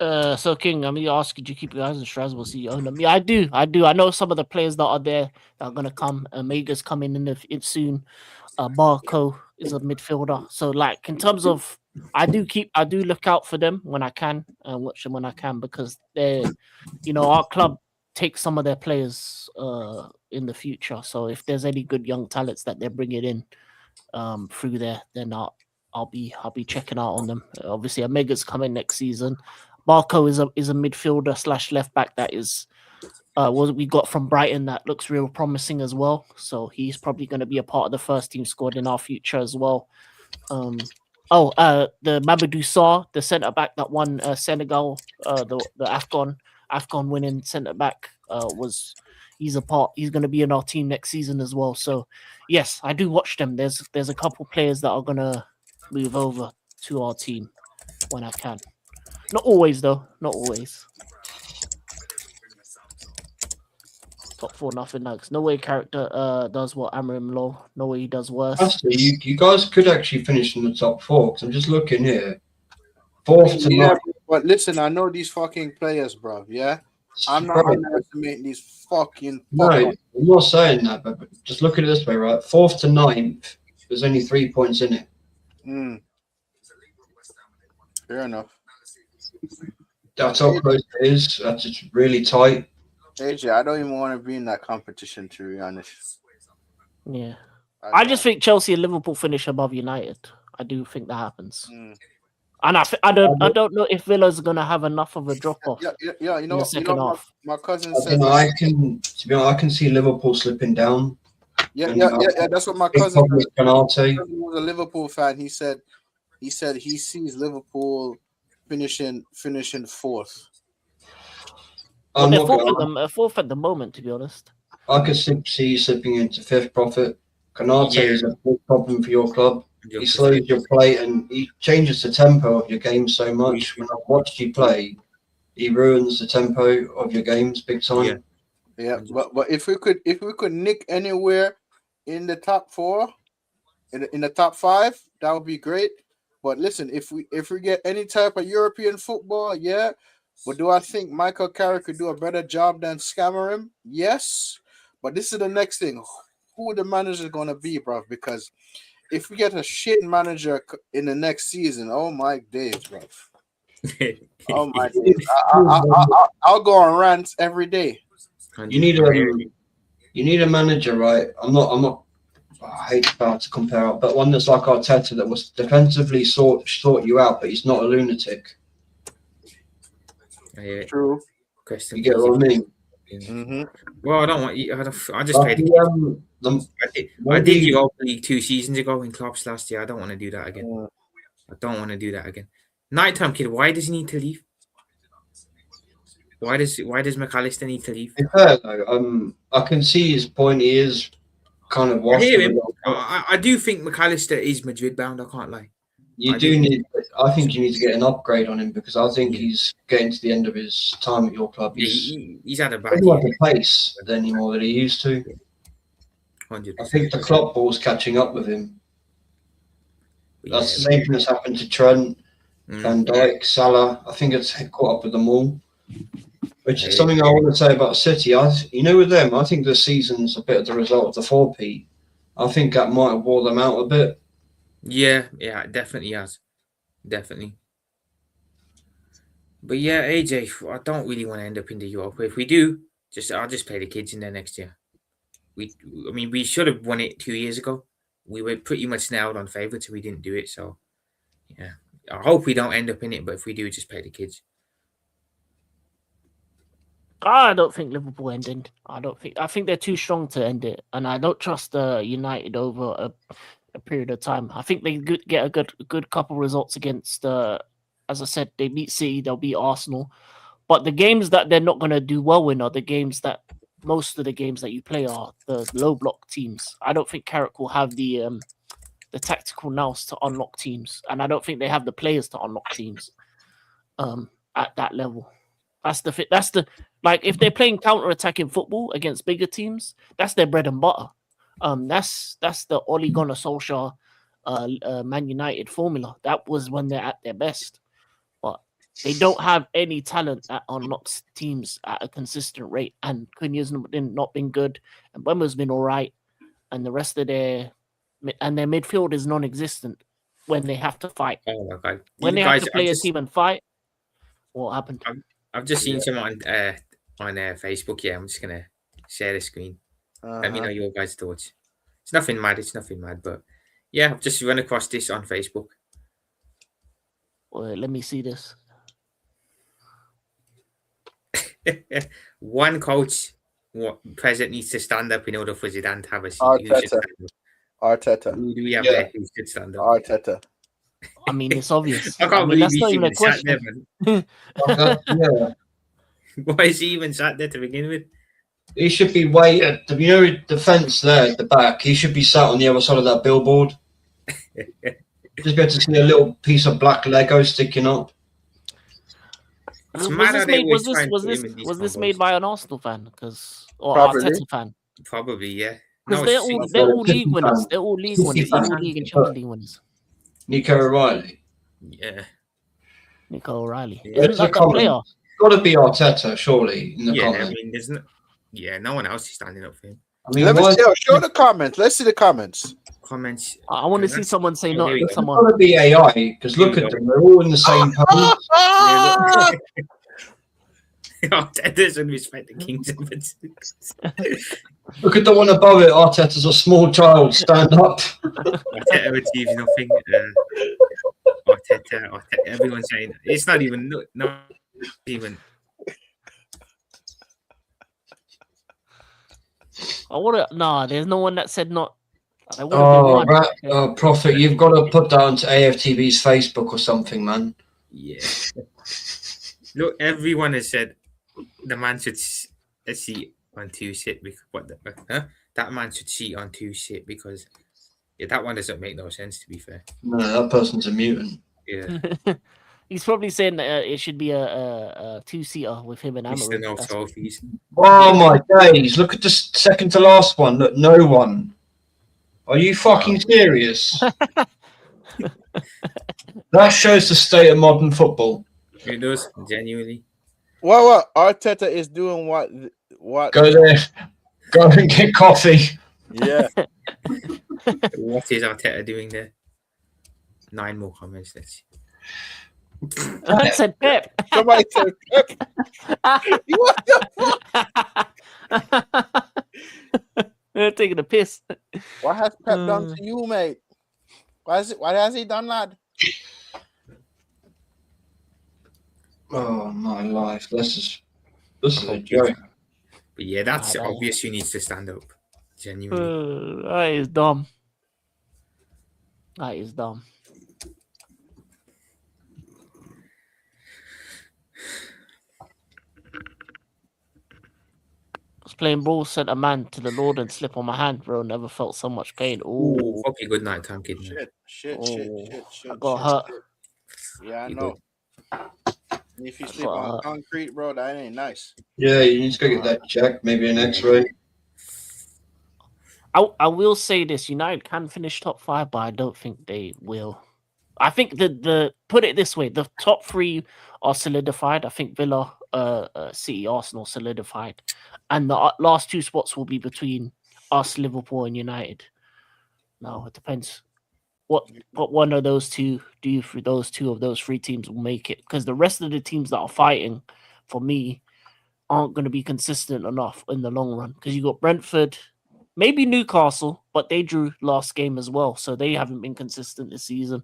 So King, I'm gonna ask you, do you keep your eyes on Strasbourg? See, me, I do. I know some of the players that are there that are gonna come. Mega's coming in soon. Barco is a midfielder. So like in terms of, I do look out for them when I can and watch them when I can because they're, our club takes some of their players in the future. So if there's any good young talents that they're bringing in through there, then I'll be checking out on them. Obviously, Omega's coming next season. Barco is a midfielder / left back that is what we got from Brighton that looks real promising as well. So he's probably going to be a part of the first team squad in our future as well. Oh, the Mamadou Sarr, the centre back that won Senegal, the Afcon winning centre back, he's going to be in our team next season as well. So yes, I do watch them. There's a couple players that are gonna move over to our team when I can. Not always though, not always. Top 4 nothing likes. No way character does what Amram Law. No way he does worse. Actually, you guys could actually finish in the top 4 because I'm just looking here. 4th to 9th. But listen, I know these fucking players, bro. Yeah, I'm not underestimating these fucking. No, I'm not saying that, but just look at it this way, right? 4th to 9th, there's only 3 points in it. Fair enough. That's how close it is. That's just really tight. AJ, I don't even want to be in that competition, to be honest. Yeah. I just think Chelsea and Liverpool finish above United. I do think that happens. And I don't know if Villa's gonna have enough of a drop off. Yeah. You know, half. My cousin said. I can see Liverpool slipping down. Yeah. That's what my cousin said. He was a Liverpool fan. He said he sees Liverpool finishing 4th. Well, they're fourth at the moment, to be honest. I could see you slipping into 5th, Prophet. Konate is a big problem for your club. He slows your play and he changes the tempo of your game so much. When I've watched you play, he ruins the tempo of your games big time. Yeah. But if we could nick anywhere in the top 4, in the top 5, that would be great. But listen, if we get any type of European football, yeah. But do I think Michael Carrick could do a better job than Scammering? Yes. But this is the next thing. Who the manager is going to be, bro? Because if we get a shit manager in the next season, oh my days, bro. Oh my days. I'll go on rants every day. You need a manager, right? I hate to compare it, but one that's like Arteta that was defensively sort you out, but he's not a lunatic. True. You get what I mean? Mm-hmm. Well, I don't want you. I just paid. I did Europa League 2 seasons ago in Klopp's last year. I don't want to do that again. Nighttime kid. Why does he need to leave? Why does McAllister need to leave? Fair, though. I can see his point. He is kind of washed. I hear him. I do think McAllister is Madrid bound. I can't lie. I think you need to get an upgrade on him because I think he's getting to the end of his time at your club. He's had a bad year. He doesn't have the pace anymore that he used to. 100%. I think the Klopp ball's catching up with him. That's the same thing that's happened to Trent, Van Dijk, Salah. I think it's caught up with them all. Which is something I want to say about City. With them, I think the season's a bit of the result of the 4P. I think that might have wore them out a bit. Yeah, it definitely has. Definitely. But yeah, AJ, I don't really want to end up in the Europe. If we do, I'll just play the kids in there next year. We should have won it 2 years ago. We were pretty much nailed on favourites, so we didn't do it. So, yeah, I hope we don't end up in it. But if we do, just play the kids. I don't think Liverpool ending. I think they're too strong to end it, and I don't trust United over a period of time. I think they get a good couple results against. As I said, they beat City, they'll beat Arsenal, but the games that they're not going to do well in are the games that most of the games that you play are the low block teams. I don't think Carrick will have the tactical nous to unlock teams, and I don't think they have the players to unlock teams at that level. That's the like if they're playing counter-attacking football against bigger teams, that's their bread and butter. That's the Ole Gunnar Solskjaer Man United formula. That was when they're at their best. But they don't have any talent that unlocks teams at a consistent rate. And Cunha's not been good, and Wemmer's been all right, and the rest of their midfield is non-existent when they have to fight. Oh my God! When they have to play a team and fight, what happened? I've just seen someone on Facebook. Yeah, I'm just gonna share the screen. Let me know your guys' thoughts. It's nothing mad. But yeah, I've just run across this on Facebook. Well, let me see this. One coach, president needs to stand up in order for Zidane to have a seat. Arteta. Who do we have there who should stand up? Arteta. I mean, it's obvious. I can't mean, believe that's he's not even a even sat there, question. man. Yeah. Why is he even sat there to begin with? He should be way at the the fence there at the back. He should be sat on the other side of that billboard. Just be able to see a little piece of black Lego sticking up. It's Was mad how this they made? Was always try this and was put this him in these was this combos. made by an Arsenal fan? Or Probably. Arteta fan? Probably, yeah. Because No, they're it's all City. they're all City league winners. fan. They're all league City winners. fan. They're all league and Champions League winners. Nico O'Reilly. Yeah. Nico O'Reilly. Yeah. Isn't It's a that the comment. player? Got to be Arteta, surely, in the Yeah, I comments. mean, there's no. Yeah, no one else is standing up for him. I mean, Let me why- see. Show the comments. Let's see the comments. Comments. I want to see someone say Oh, not here we go. It's someone. got to be AI because look Here we at go. them; they're all in the same pose. Arteta doesn't respect the Kings of it. Look at the one above it. Arteta's a small child. Stand up. Arteta achieves nothing. Arteta. Everyone's saying it's not even. Not even. I want to. Nah, there's no one that said not. There would have been Oh, one. right. Prophet, you've got to put that onto AFTV's Facebook or something, man. Yeah. Look, everyone has said the man should seat on 2 sit because that man should seat on 2 sit because that one doesn't make no sense, to be fair. No, that person's a mutant. Yeah. He's probably saying that it should be a two-seater with him and Mr. Amarin. No That's- trophies. Oh my days! Look at the second to last one. Look, no one. Are you fucking serious? That shows the state of modern football. It does, genuinely. What Arteta is doing? What? Go there. Go and get coffee. Yeah. What is Arteta doing there? 9 more comments. Let's see. I said Pep. Somebody said Pep. What the fuck? They're taking a piss. What has Pep done to you, mate? What has he done, lad? Oh my life! This is a joke. But yeah, that's I know. obvious. Who needs to stand up? Genuinely. That is dumb. That is dumb. I was playing ball, sent a man to the Lord and slip on my hand, bro. Never felt so much pain. Ooh, Ooh, hope you good night time, kid. Man. Shit. I got hurt. Yeah, I You know. If you sleep got on hurt. concrete, bro, that ain't nice. Yeah, you need to go get that checked. Maybe an X-ray. I will say this: United can finish top 5, but I don't think they will. I think the put it this way: the top 3 are solidified. I think Villa, City, Arsenal solidified, and the last 2 spots will be between us, Liverpool, and United. No, it depends what one of those two do for those 2 of those 3 teams will make it, because the rest of the teams that are fighting for me aren't going to be consistent enough in the long run. Because you got Brentford. Maybe Newcastle, but they drew last game as well, so they haven't been consistent this season.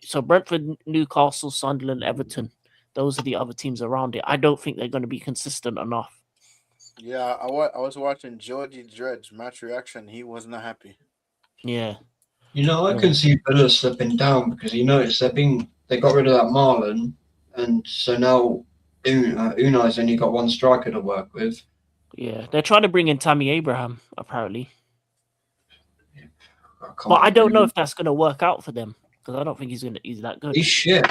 So Brentford, Newcastle, Sunderland, Everton, those are the other teams around it. I don't think they're going to be consistent enough. Yeah, I was watching Georgie Dred's match reaction. He was not happy. Yeah. You know, I can see Villa slipping down because you notice they got rid of that Marlon, and so now Unai's only got 1 striker to work with. Yeah, they're trying to bring in Tammy Abraham, apparently. Can't But I don't know really- if that's going to work out for them, because I don't think he's that good. He's shit.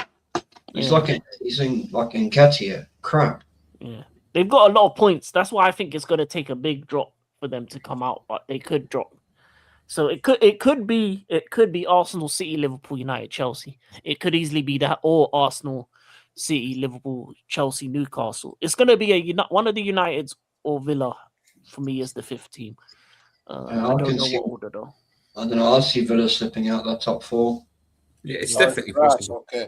He's Yeah. he's in Nketiah. Crap. Yeah. They've got a lot of points. That's why I think it's going to take a big drop for them to come out, but they could drop. So it could be Arsenal, City, Liverpool, United, Chelsea. It could easily be that, or Arsenal, City, Liverpool, Chelsea, Newcastle. It's going to be one of the Uniteds or Villa for me as the 5th team. Yeah, I I don't can know see- what order though. I don't know. I see Villa slipping out that top 4. Yeah, it's Right, definitely right, possible. Okay.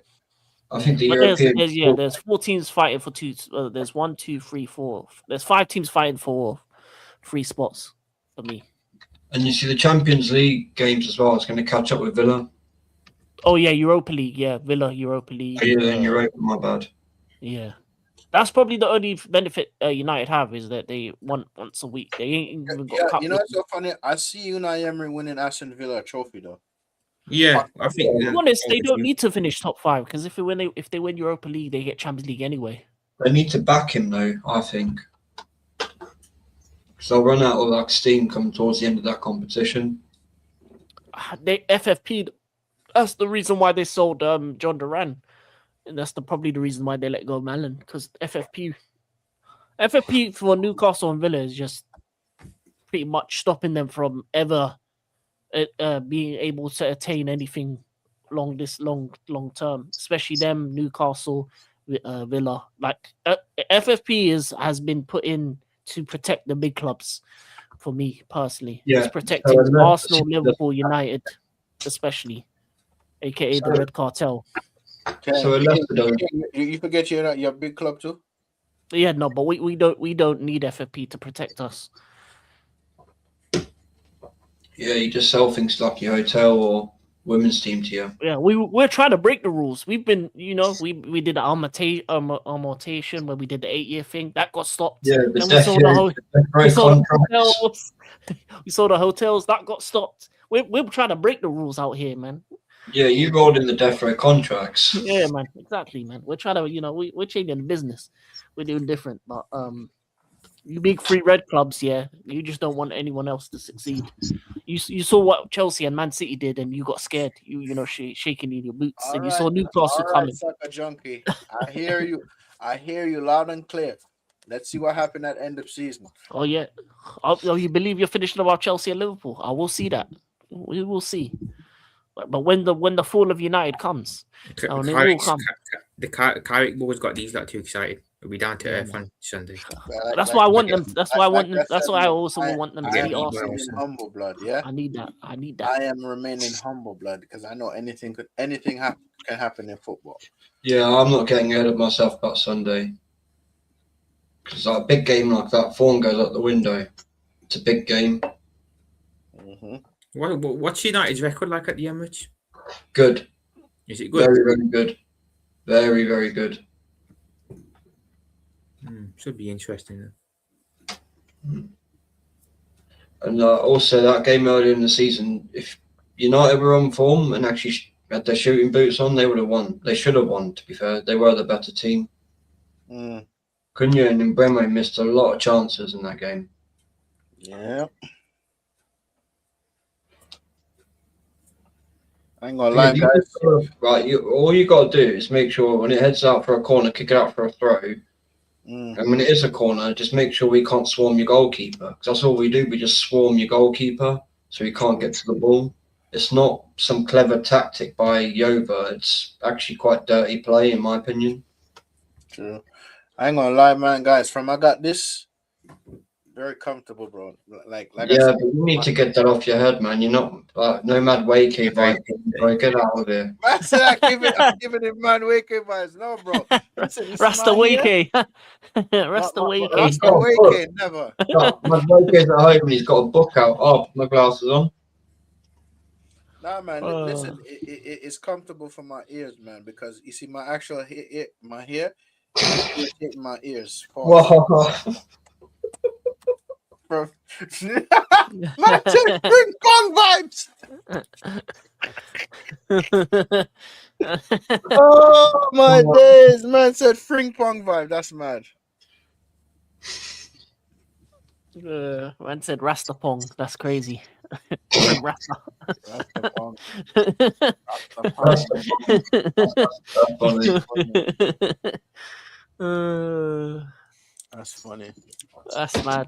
I think the But European. there's 4 teams fighting for 2. There's 1, 2, 3, 4. There's 5 teams fighting for 3 spots for me. And you see the Champions League games as well. It's going to catch up with Villa. Oh yeah, Europa League. Yeah, Villa, Europa League. Oh, yeah, in Europa. My bad. Yeah, that's probably the only benefit United have is that they won once a week. They ain't even got Yeah, cup. you know, it's so funny. I see Unai Emery winning Aston Villa a trophy though. Yeah, I think. To be honest, they don't need to finish top 5 because if they win Europa League, they get Champions League anyway. They need to back him though, I think. So they'll run out of like steam coming towards the end of that competition. They FFP. That's the reason why they sold John Duran, and that's probably the reason why they let go of Malin because FFP for Newcastle and Villa is just pretty much stopping them from ever being able to attain anything long term, especially them Newcastle, Villa. Like FFP has been put in to protect the big clubs. For me personally, it's protecting Arsenal, Liverpool, United, especially, aka the Red Cartel. Okay. So you forget your big club too. Yeah, no, but we don't need FFP to protect us. Yeah, you just sell things like your hotel or women's team to you. Yeah, we're trying to break the rules. We've been, we did the amortation where we did the 8-year thing that got stopped. Yeah, then we sold the hotels. We sold the hotels that got stopped. We're trying to break the rules out here, man. Yeah, you rolled in the death row contracts. Yeah, man, exactly, man. We're trying to, we're changing the business. We're doing different, but you big free red clubs, yeah, you just don't want anyone else to succeed. You saw what Chelsea and Man City did, and you got scared. Shaking in your boots, and you saw Newcastle coming. Sucker junkie, I hear you. I hear you loud and clear. Let's see what happened at end of season. Oh yeah, you believe you're finishing about Chelsea and Liverpool? I will see that. We will see. But when the fall of United comes, it will come. The Carrick boys got these too excited. We'll be down to earth on Sunday. That's why I want them. That's why I want them. That's why I also want them to beat Arsenal. Humble blood, yeah. I need that. I am remaining humble blood because I know anything can happen in football. Yeah, I'm not getting ahead of myself about Sunday. Because a big game like that, form goes out the window. It's a big game. Mm-hmm. What's United's record like at the Emirates? Good. Is it good? Very, very good. Very, very good. Should be interesting then. And also that game earlier in the season, if United were on form and actually had their shooting boots on, they would have won. They should have won, to be fair. They were the better team. Cunha and Mbeumo missed a lot of chances in that game. Yeah. I ain't gonna lie, guys. Right, all you got to do is make sure when it heads out for a corner, kick it out for a throw. And when it is a corner, just make sure we can't swarm your goalkeeper. Because that's all we do. We just swarm your goalkeeper so he can't get to the ball. It's not some clever tactic by Jova. It's actually quite dirty play, in my opinion. True. I ain't gonna lie, man, guys. From I got this, very comfortable, bro. Like yeah, I said, but you need to get that off your head, man. You're not nomad Wakey vibes. Get out of here. I said I'm giving it man Wakey vibes. No, bro. Rasta Wakey. Rasta Wakey. Rasta Wakey, never. My Wakey's at home and he's got a book out. Oh, my glasses on. Nah, man. Listen, it's comfortable for my ears, man, because you see my actual my hair is hitting my ears. Whoa. Bro. Man said Ping Pong vibes. Oh my days, man said Ping Pong vibe. That's mad. Man said Rastapong. That's crazy. Rasta. Rastapong. That's funny. That's mad.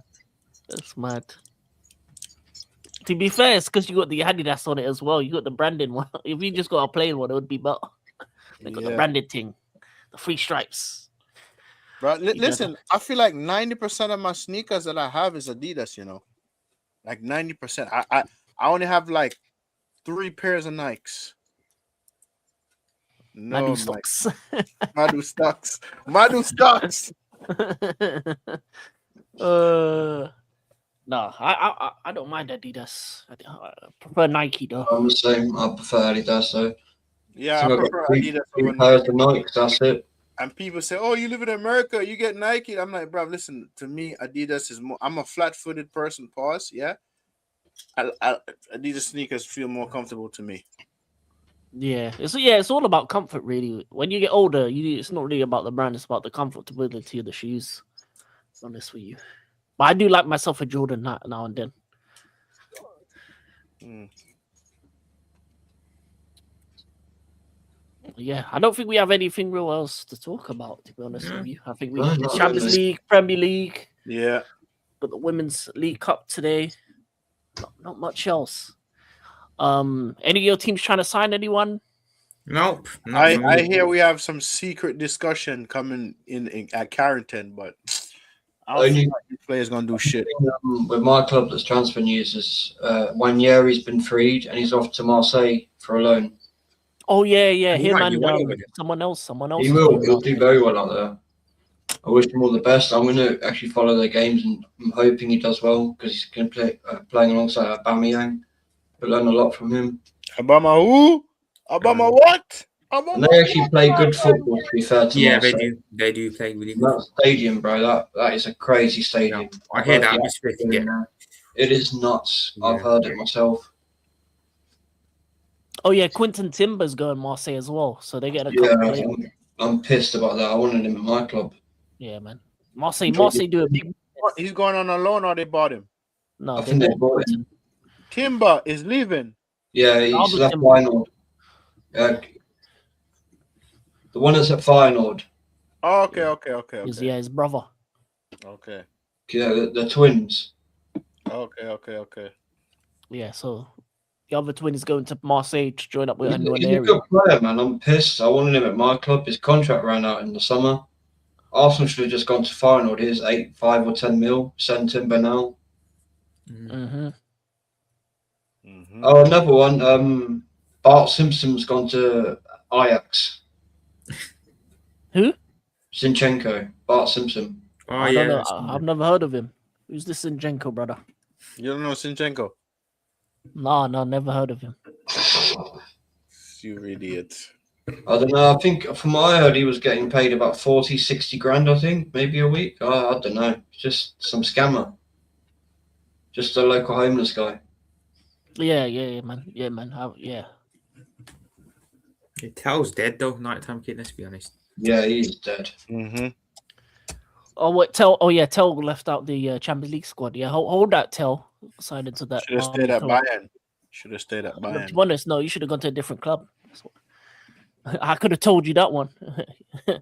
That's mad. To be fair, it's because you got the Adidas on it as well. You got the branded one. If you just got a plain one, it would be better. They got the branded thing, the 3 stripes. Bro, listen, I feel like 90% of my sneakers that I have is Adidas, Like 90%. I only have like 3 pairs of Nikes. No, Madu stocks. Madu stocks. Madu stocks. No, I don't mind Adidas. I prefer Nike though. I'm the same. I prefer Adidas though. Yeah, I prefer Adidas over Nike. Nike. That's it. And people say, "Oh, you live in America, you get Nike." I'm like, bro, listen to me. Adidas is more. I'm a flat-footed person. Pause. Yeah, Adidas sneakers feel more comfortable to me. Yeah, it's all about comfort, really. When you get older, it's not really about the brand; it's about the comfortability of the shoes. To be honest with you, but I do like myself a Jordan now and then. Mm. Yeah, I don't think we have anything real else to talk about. To be honest Yeah. with you, I think No, it's not Champions really. League, Premier League, Yeah. but the Women's League Cup today. Not much else. Any of your teams trying to sign anyone? Nope. Not for I me. hear we have some secret discussion coming in at Carrington, but I don't Only think these players gonna do shit. with my club that's transfer news is Wanyeri's been freed and he's off to Marseille for a loan. Oh yeah, He him might do and well over there. someone else. He is will. going He'll out do there. very well out there. I wish him all the best. I'm going to actually follow their games and I'm hoping he does well because he's going to play playing alongside Aubameyang. But learn a lot from him. Obama who? Obama what? And Obama they actually play good football, to be fair to Yeah, they Marseille. do. They do play really good. That stadium, bro, that is a crazy stadium. I I've hear heard that the atmosphere can get. It is nuts. I've Yeah. heard it myself. Oh yeah, Quentin Timber's going Marseille as well, so they get a Yeah, couple players. I'm pissed about that. I wanted him at my club. Yeah, man. Marseille do a big. He's going on a loan or they bought him? No, I they think they bought bought Quentin. Timber is leaving. Yeah, he's Albert left Timber. Feyenoord. The one that's at Feyenoord. Oh, okay. His brother. Okay. Yeah, the twins. Okay. Yeah, so the other twin is going to Marseille to join up with He's a Nwaneri. good player, man. I'm pissed. I wanted him at my club. His contract ran out in the summer. Arsenal should have just gone to Feyenoord. Here's 5 or 10 mil. Send Timber now. Mm-hmm. Oh, another one. Bart Simpson's gone to Ajax. Who? Zinchenko. Bart Simpson. Oh I yeah. don't know. I've never heard of him. Who's this Zinchenko brother? You don't know Sinchenko? No, never heard of him. You idiot. I don't know. I think from what I heard, he was getting paid about 40, 60 grand, I think, maybe a week. I don't know. Just some scammer. Just a local homeless guy. Yeah, man. Yeah. Tel's dead though. Nighttime kid. Let's be honest. Yeah, he's dead. Mm-hmm. Oh, what? Tell left out the Champions League squad. Yeah, hold that. Tell signed into that. Should have stayed at Bayern. Should have stayed at To Bayern. be honest, no, you should have gone to a different club. I could have told you that one. Should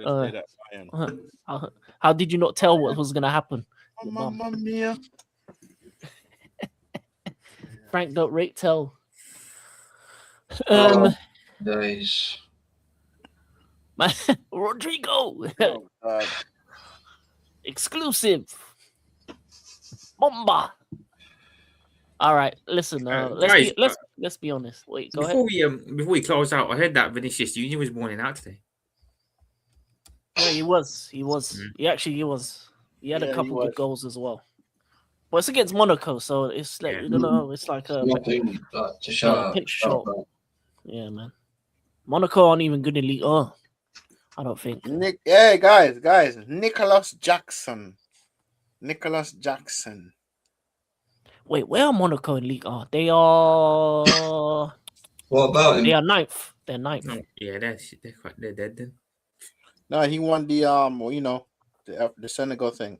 have stayed at Bayern. How did you not tell what was going to happen? Oh, Mamma mia. Frank don't rate Tell. Days. Rodrigo. Oh, God. Exclusive. Bomba. All right, listen. Guys, Let's be honest. Wait, go before ahead. we close out, I heard that Vinicius Junior was born out today. Yeah, he was. He was. He had a couple good goals as well. But it's against Monaco, so it's like you know, it's like a Nothing to shout pitch out. shot. Yeah, man. Monaco aren't even good in League. I don't think. Hey guys, Nicholas Jackson. Wait, where are Monaco in League? They are. What about him? They are ninth. They're ninth. No, yeah, they're dead then. No, he won the the Senegal thing.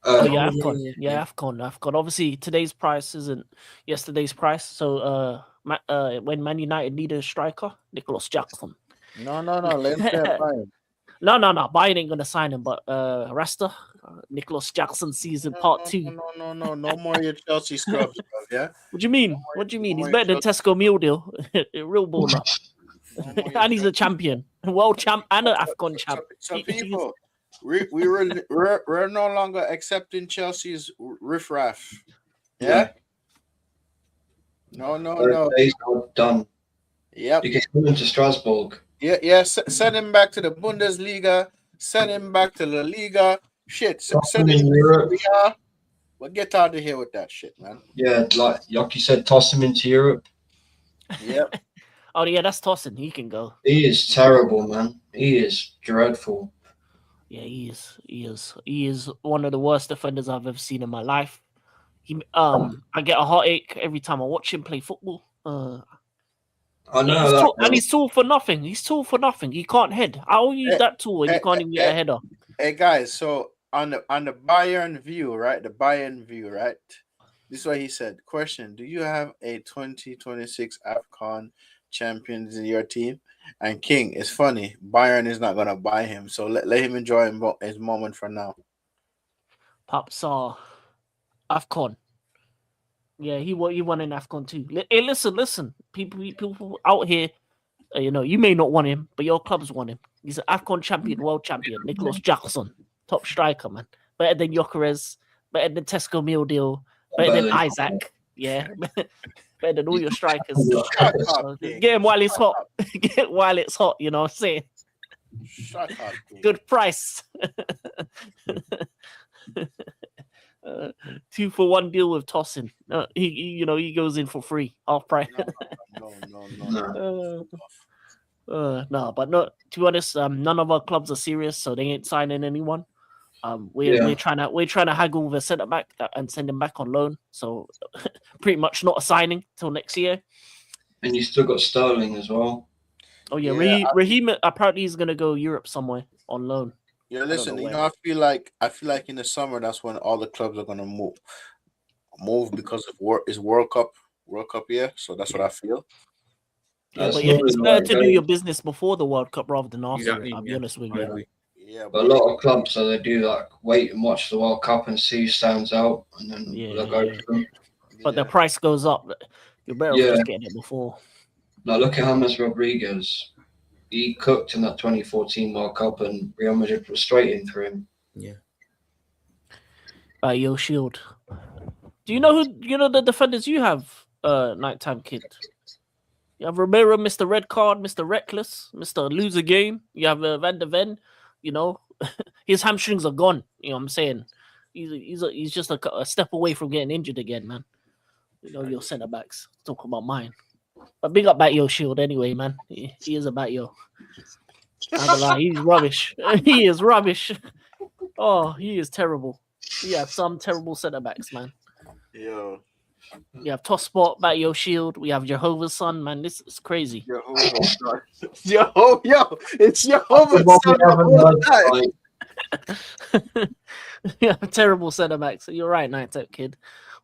AFCON. Yeah, AFCON. Obviously, today's price isn't yesterday's price. So, when Man United need a striker, Nicholas Jackson. No. Let him stay at Bayern. No. Bayern ain't gonna sign him, but Rasta, Nicholas Jackson season part 2. No more your Chelsea scrubs, bro, yeah. What do you mean? He's better than Tesco Meal Deal, real baller, and he's a champion, world champ, and an AFCON champ. Some people, we're no longer accepting Chelsea's riffraff. Yeah. No. Days are done. Yep. You can come into Strasbourg. Yeah. Send him back to the Bundesliga. Send him back to La Liga. Shit. Send him to Europe. Well, get out of here with that shit, man. Yeah, like you said, toss him into Europe. Yep. Oh yeah, that's Tosin. He can go. He is terrible, man. He is dreadful. Yeah, he is. He is one of the worst defenders I've ever seen in my life. I get a heartache every time I watch him play football. I know He's that. tall, and he's tall for nothing. He's tall for nothing. He can't head. How are you Hey, that tall and you hey, can't even get a header? Hey guys, so on the Bayern view, right? The Bayern view, right? This is what he said. Question: do you have a 2026 AFCON champions in your team? And King, it's funny. Bayern is not gonna buy him, so let him enjoy his moment for now. Pops are AFCON. Yeah, he won in AFCON too. Hey, listen. People out here, you may not want him, but your clubs want him. He's an AFCON champion, world champion. Nicholas Jackson, top striker, man. Better than Gyökeres, better than Tesco Meal, better than Isaac. Yeah, better than all your strikers. Shut up, King. Get him while it's hot. Get it while it's hot. You know what I'm saying? Shut up, King. Good price. 2-for-1 deal with Tosin. He goes in for free, half price. No. No, but no. To be honest, none of our clubs are serious, so they ain't signing anyone. We're trying to haggle the centre back and send him back on loan. So pretty much not a signing till next year. And you still got Sterling as well. Oh yeah, Raheem apparently he's gonna go Europe somewhere on loan. Yeah, listen. I feel like in the summer that's when all the clubs are gonna move because of World Cup year. So that's what I feel. Yeah, but it's better to do your business before the World Cup rather than after. Exactly, I'll be honest with you. Yeah, but a lot of clubs, so they do like wait and watch the World Cup and see who stands out, and then they'll go for them. But the price goes up. You're better off just getting it before. Now look at James Rodriguez. He cooked in that 2014 World Cup, and Real Madrid was straight in for him. Yeah. Yo, Shield. Do you know the defenders you have? Nighttime Kid. You have Romero, Mr. Red Card, Mr. Reckless, Mr. Loser Game. You have Van de Ven. His hamstrings are gone. You know what I'm saying? He's just a step away from getting injured again, man. Your centre backs. Talk about mine. But big up Batyo Shield anyway, man. He is a Batyo. I don't lie, he's rubbish. He is rubbish. Oh, he is terrible. We have some terrible centre backs, man. Yo. We have Tosspot, Batyo Shield. We have Jehovah's Son, man. This is crazy. Jehovah's Son. It's Jehovah's Son. Yeah, terrible centre backs. You're right, Nighttime Kid.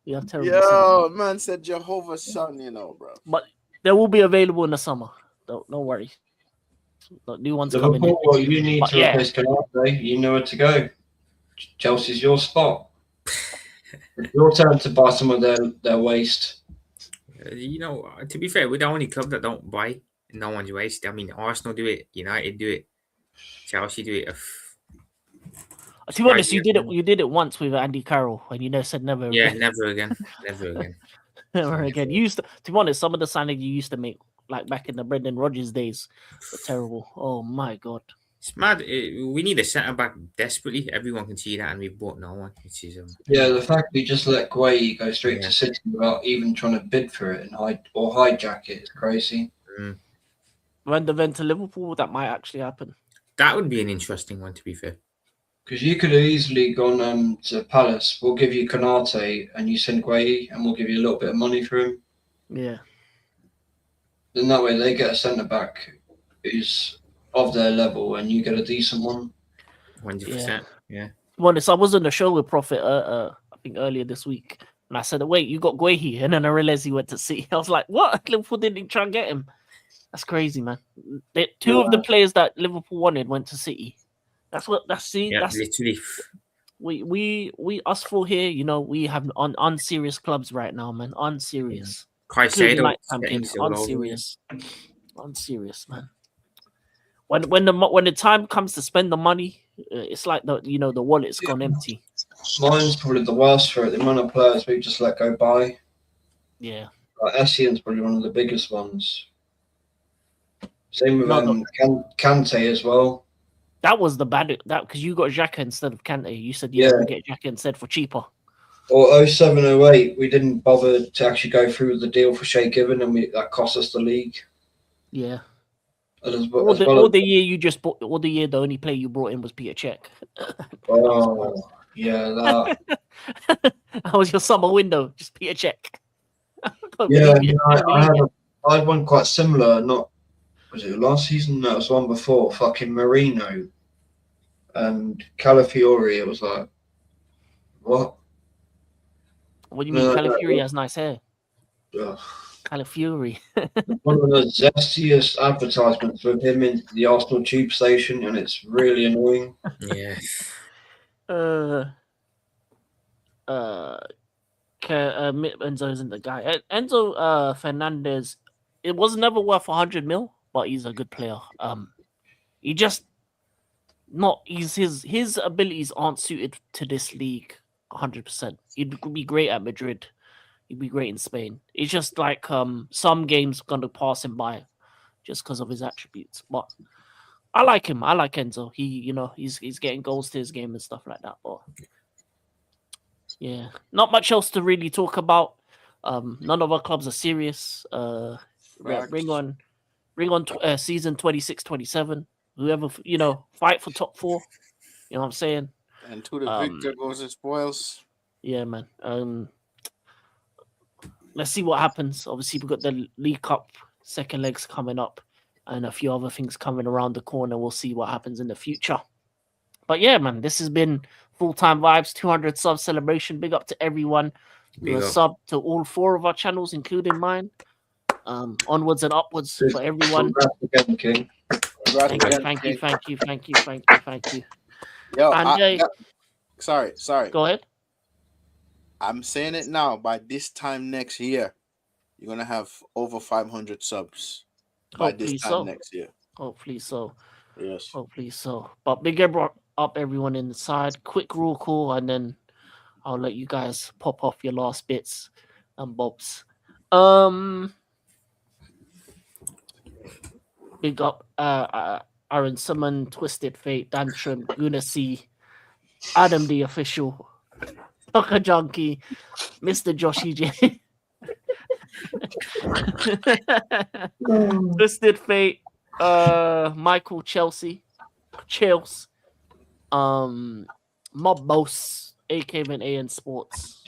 We have terrible. Yo, man said Jehovah's Son, bro. But they will be available in the summer. Don't worry. The new ones coming in. Well, you need to replace Canate. You know where to go. Chelsea's your spot. It's your turn to buy some of their waste. To be fair, we're the only club that don't buy no one's waste. I mean, Arsenal do it, United do it, Chelsea do it. To be honest, you did it once with Andy Carroll, and you said never again. Yeah, never again. Never again. To be honest, some of the signings you used to make, like back in the Brendan Rodgers days, were terrible. Oh my god, it's mad. We need a centre back desperately. Everyone can see that, and we've bought no one. Which is the fact we just let Gueye go straight to City without even trying to bid for it and hijack it is crazy. When the Ven to Liverpool, that might actually happen. That would be an interesting one, to be fair. Because you could have easily gone to Palace. We'll give you Canate and you send Gueye, and we'll give you a little bit of money for him. Yeah. Then that way they get a centre back who's of their level, and you get a decent one. 100%. Yeah. Well, I was on the show with Prophet, I think earlier this week, and I said, "Wait, you got Gueye?" And then I realized he went to City. I was like, "What? Liverpool didn't try and get him." That's crazy, man. Two of the players that Liverpool wanted went to City. That's literally. We us four here, we have unserious clubs right now, man. Unserious. Caicedo, unserious, man. When the time comes to spend the money, it's like the wallet's gone empty. Mine's probably the worst for it. The amount of players we just let go by. Yeah. Essien's probably one of the biggest ones. Same with Kante as well. That was the bad because you got Xhaka instead of Kante. You said we'll get Xhaka instead for cheaper. Or 07-08, we didn't bother to actually go through the deal for Shea Given, and that cost us the league. Yeah. The only player you brought in was Peter Cech. Oh, yeah, that. That was your summer window, just Peter Cech. Yeah, I had one quite similar. Not was it last season? No, it was one before. Fucking Marino and Calafiori. It was like, what? What do you mean? No, Calafiori has nice hair. Ugh. Calafiori. One of the zestiest advertisements with him in the Arsenal tube station, and it's really annoying. Yeah. Enzo isn't the guy. Enzo Fernandez. It was never worth 100 mil, but he's a good player. He just not. His abilities aren't suited to this league 100%. He'd be great at Madrid. He'd be great in Spain. It's just like some games gonna pass him by just because of his attributes. But I like him. I like Enzo. He's getting goals to his game and stuff like that. But yeah, not much else to really talk about. None of our clubs are serious. Bring on season 26-27. Whoever fight for top 4. You know what I'm saying? And to the victor goes the spoils. Yeah, man. Let's see what happens. Obviously, we've got the League Cup second legs coming up and a few other things coming around the corner. We'll see what happens in the future. But yeah, man, this has been Full-Time Vibes 200 sub celebration. Big up to everyone who has subbed to all 4 of our channels, including mine. Onwards and upwards for everyone. Again, King. Thank you. Yo, and sorry. Go ahead. I'm saying it now. By this time next year, you're gonna have over 500 subs. By this time next year. Hopefully so. Yes. Hopefully so. But big up everyone inside. Quick rule call, and then I'll let you guys pop off your last bits and bobs. Big up Aaron Simon, Twisted Fate, Dantrum, Gunasi, Adam the Official, Tucker Junkie, Mr. Joshy J. Twisted Fate, Michael Chelsea, Mob Boss, AK and AN Sports.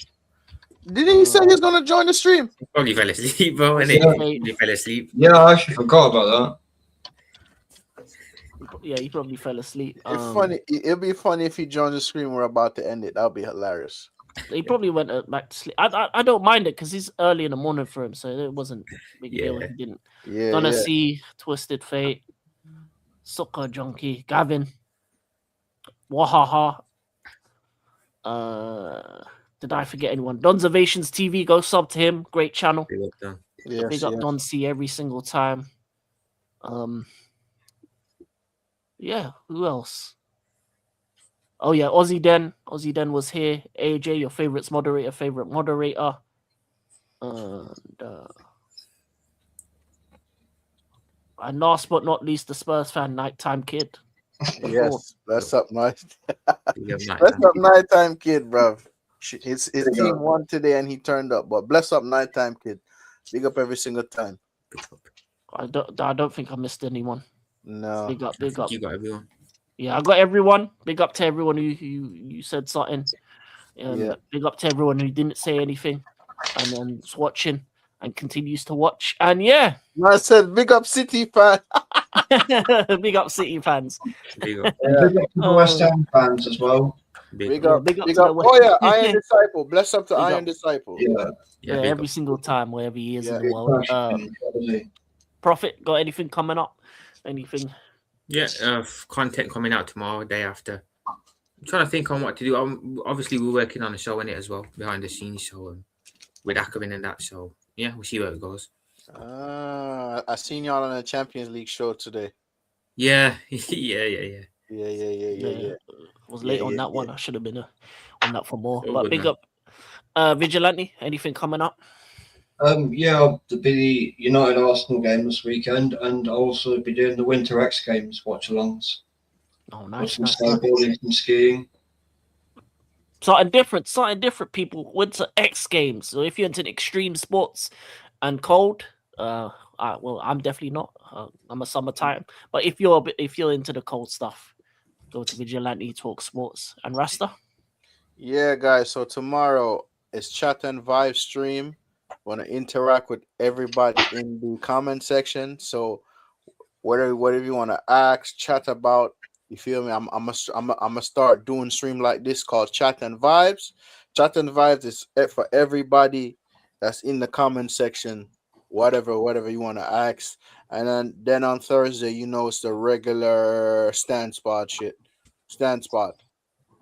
Didn't he say he's gonna join the stream? Probably fell asleep, bro. He fell asleep. Yeah, I actually forgot about Yeah, he probably fell asleep. It's funny. It'll be funny if he joins the stream. We're about to end it. That'll be hilarious. He probably went back to sleep. I don't mind it because it's early in the morning for him, so it wasn't a big deal. He didn't. Yeah. Gonna see Twisted Fate, Soccer Junkie, Gavin, Wahaha. Did I forget anyone? Don's Ovations TV. Go sub to him. Great channel. Big up Don C every single time. Yeah. Who else? Oh yeah, Aussie Den. Aussie Den was here. AJ, your favorite moderator. And last but not least, the Spurs fan, Nighttime Kid. Yes, that's up nice. Bless up Nighttime Kid, bro. His team won today and he turned up. But bless up Nighttime Kid. Big up every single time. I don't think I missed anyone. No. Big up. You got everyone. Yeah, I got everyone. Big up to everyone who said something. Big up to everyone who didn't say anything and then was watching and continues to watch. And yeah. I said big up City fan. Big up City fans. Big up to the West Ham fans as well. Big up. Oh yeah, Iron Disciple. Bless up to Iron Disciple. Yeah, every single time, wherever he is in the world. Prophet, got anything coming up? Anything? Yeah, content coming out tomorrow, day after. I'm trying to think on what to do. Obviously, we're working on a show in it as well, behind the scenes, so with Ackerman and that. So yeah, we'll see where it goes. I seen y'all on a Champions League show today. Yeah. Yeah. I was late on that one. I should have been on that for more. But big up, Vigilante. Anything coming up? I'll be the United Arsenal game this weekend, and I'll also be doing the Winter X Games watch-alongs. Oh, nice. Some snowboarding, some skiing. Something different, people. Winter X Games. So if you're into extreme sports and cold, I'm definitely not. I'm a summertime. But if you're into the cold stuff, go to Vigilante Talk Sports and Rasta. Yeah, guys. So tomorrow is Chat and Vibe stream. Want to interact with everybody in the comment section. So whatever you want to ask, chat about, you feel me? I'm gonna start doing stream like this called Chat and Vibes. Chat and Vibes is for everybody that's in the comment section. Whatever you want to ask, and then on Thursday, it's the regular stand spot shit, stand spot.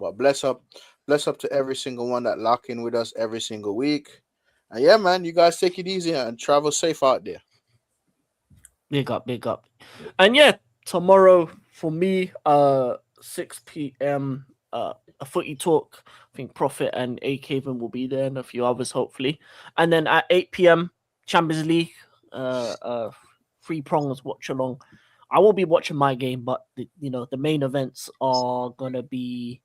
But bless up to every single one that lock in with us every single week. And yeah, man, you guys take it easy and travel safe out there. Big up, big up. And yeah, tomorrow for me, 6 p.m. A footy talk. I think Prophet and A Caven will be there and a few others hopefully. And then at 8 p.m. Champions League, 3 prongs watch along. I will be watching my game, but the main events are gonna be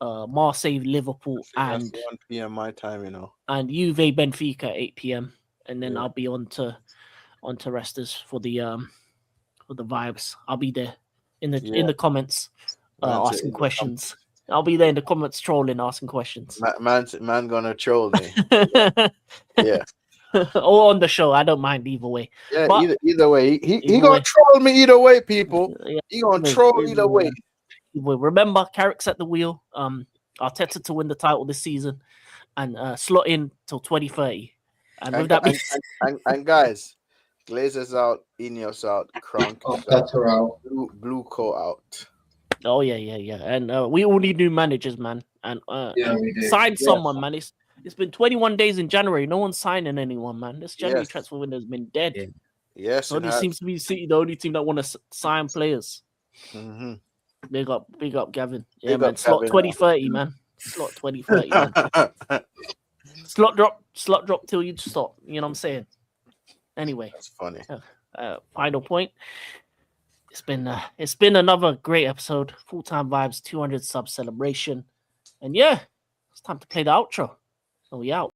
Marseille, Liverpool, and 1 p.m. my time, and Juve Benfica at 8 p.m. And then Yeah. I'll be on to Restas for the vibes. I'll be there in the comments asking questions. I'll be there in the comments trolling, asking questions. Man gonna troll me. Yeah. Or on the show. I don't mind either way. Yeah, But either way. He either gonna way. troll me either way, people. Yeah, He gonna troll either way. Remember, Carrick's at the wheel. Arteta to win the title this season and slot in till 2030. And with that and guys, Glazers out, Ineos out, Kronk out. Blue Co out. Oh yeah. And we all need new managers, man. And we do. sign someone, man. It's been 21 days in January. No one's signing anyone, man. This January transfer window has been dead. Yeah. Yes, Only seems to be City, the only team that want to sign players. Mm-hmm. Big up, Gavin. Yeah, Big man. up, Slot Gavin. 2030, man. Slot 2030, man. Slot drop till you stop. You know what I'm saying? Anyway, That's funny. Final point. It's been another great episode. Full-time Vibes 200 sub celebration, and yeah, it's time to play the outro. So we out.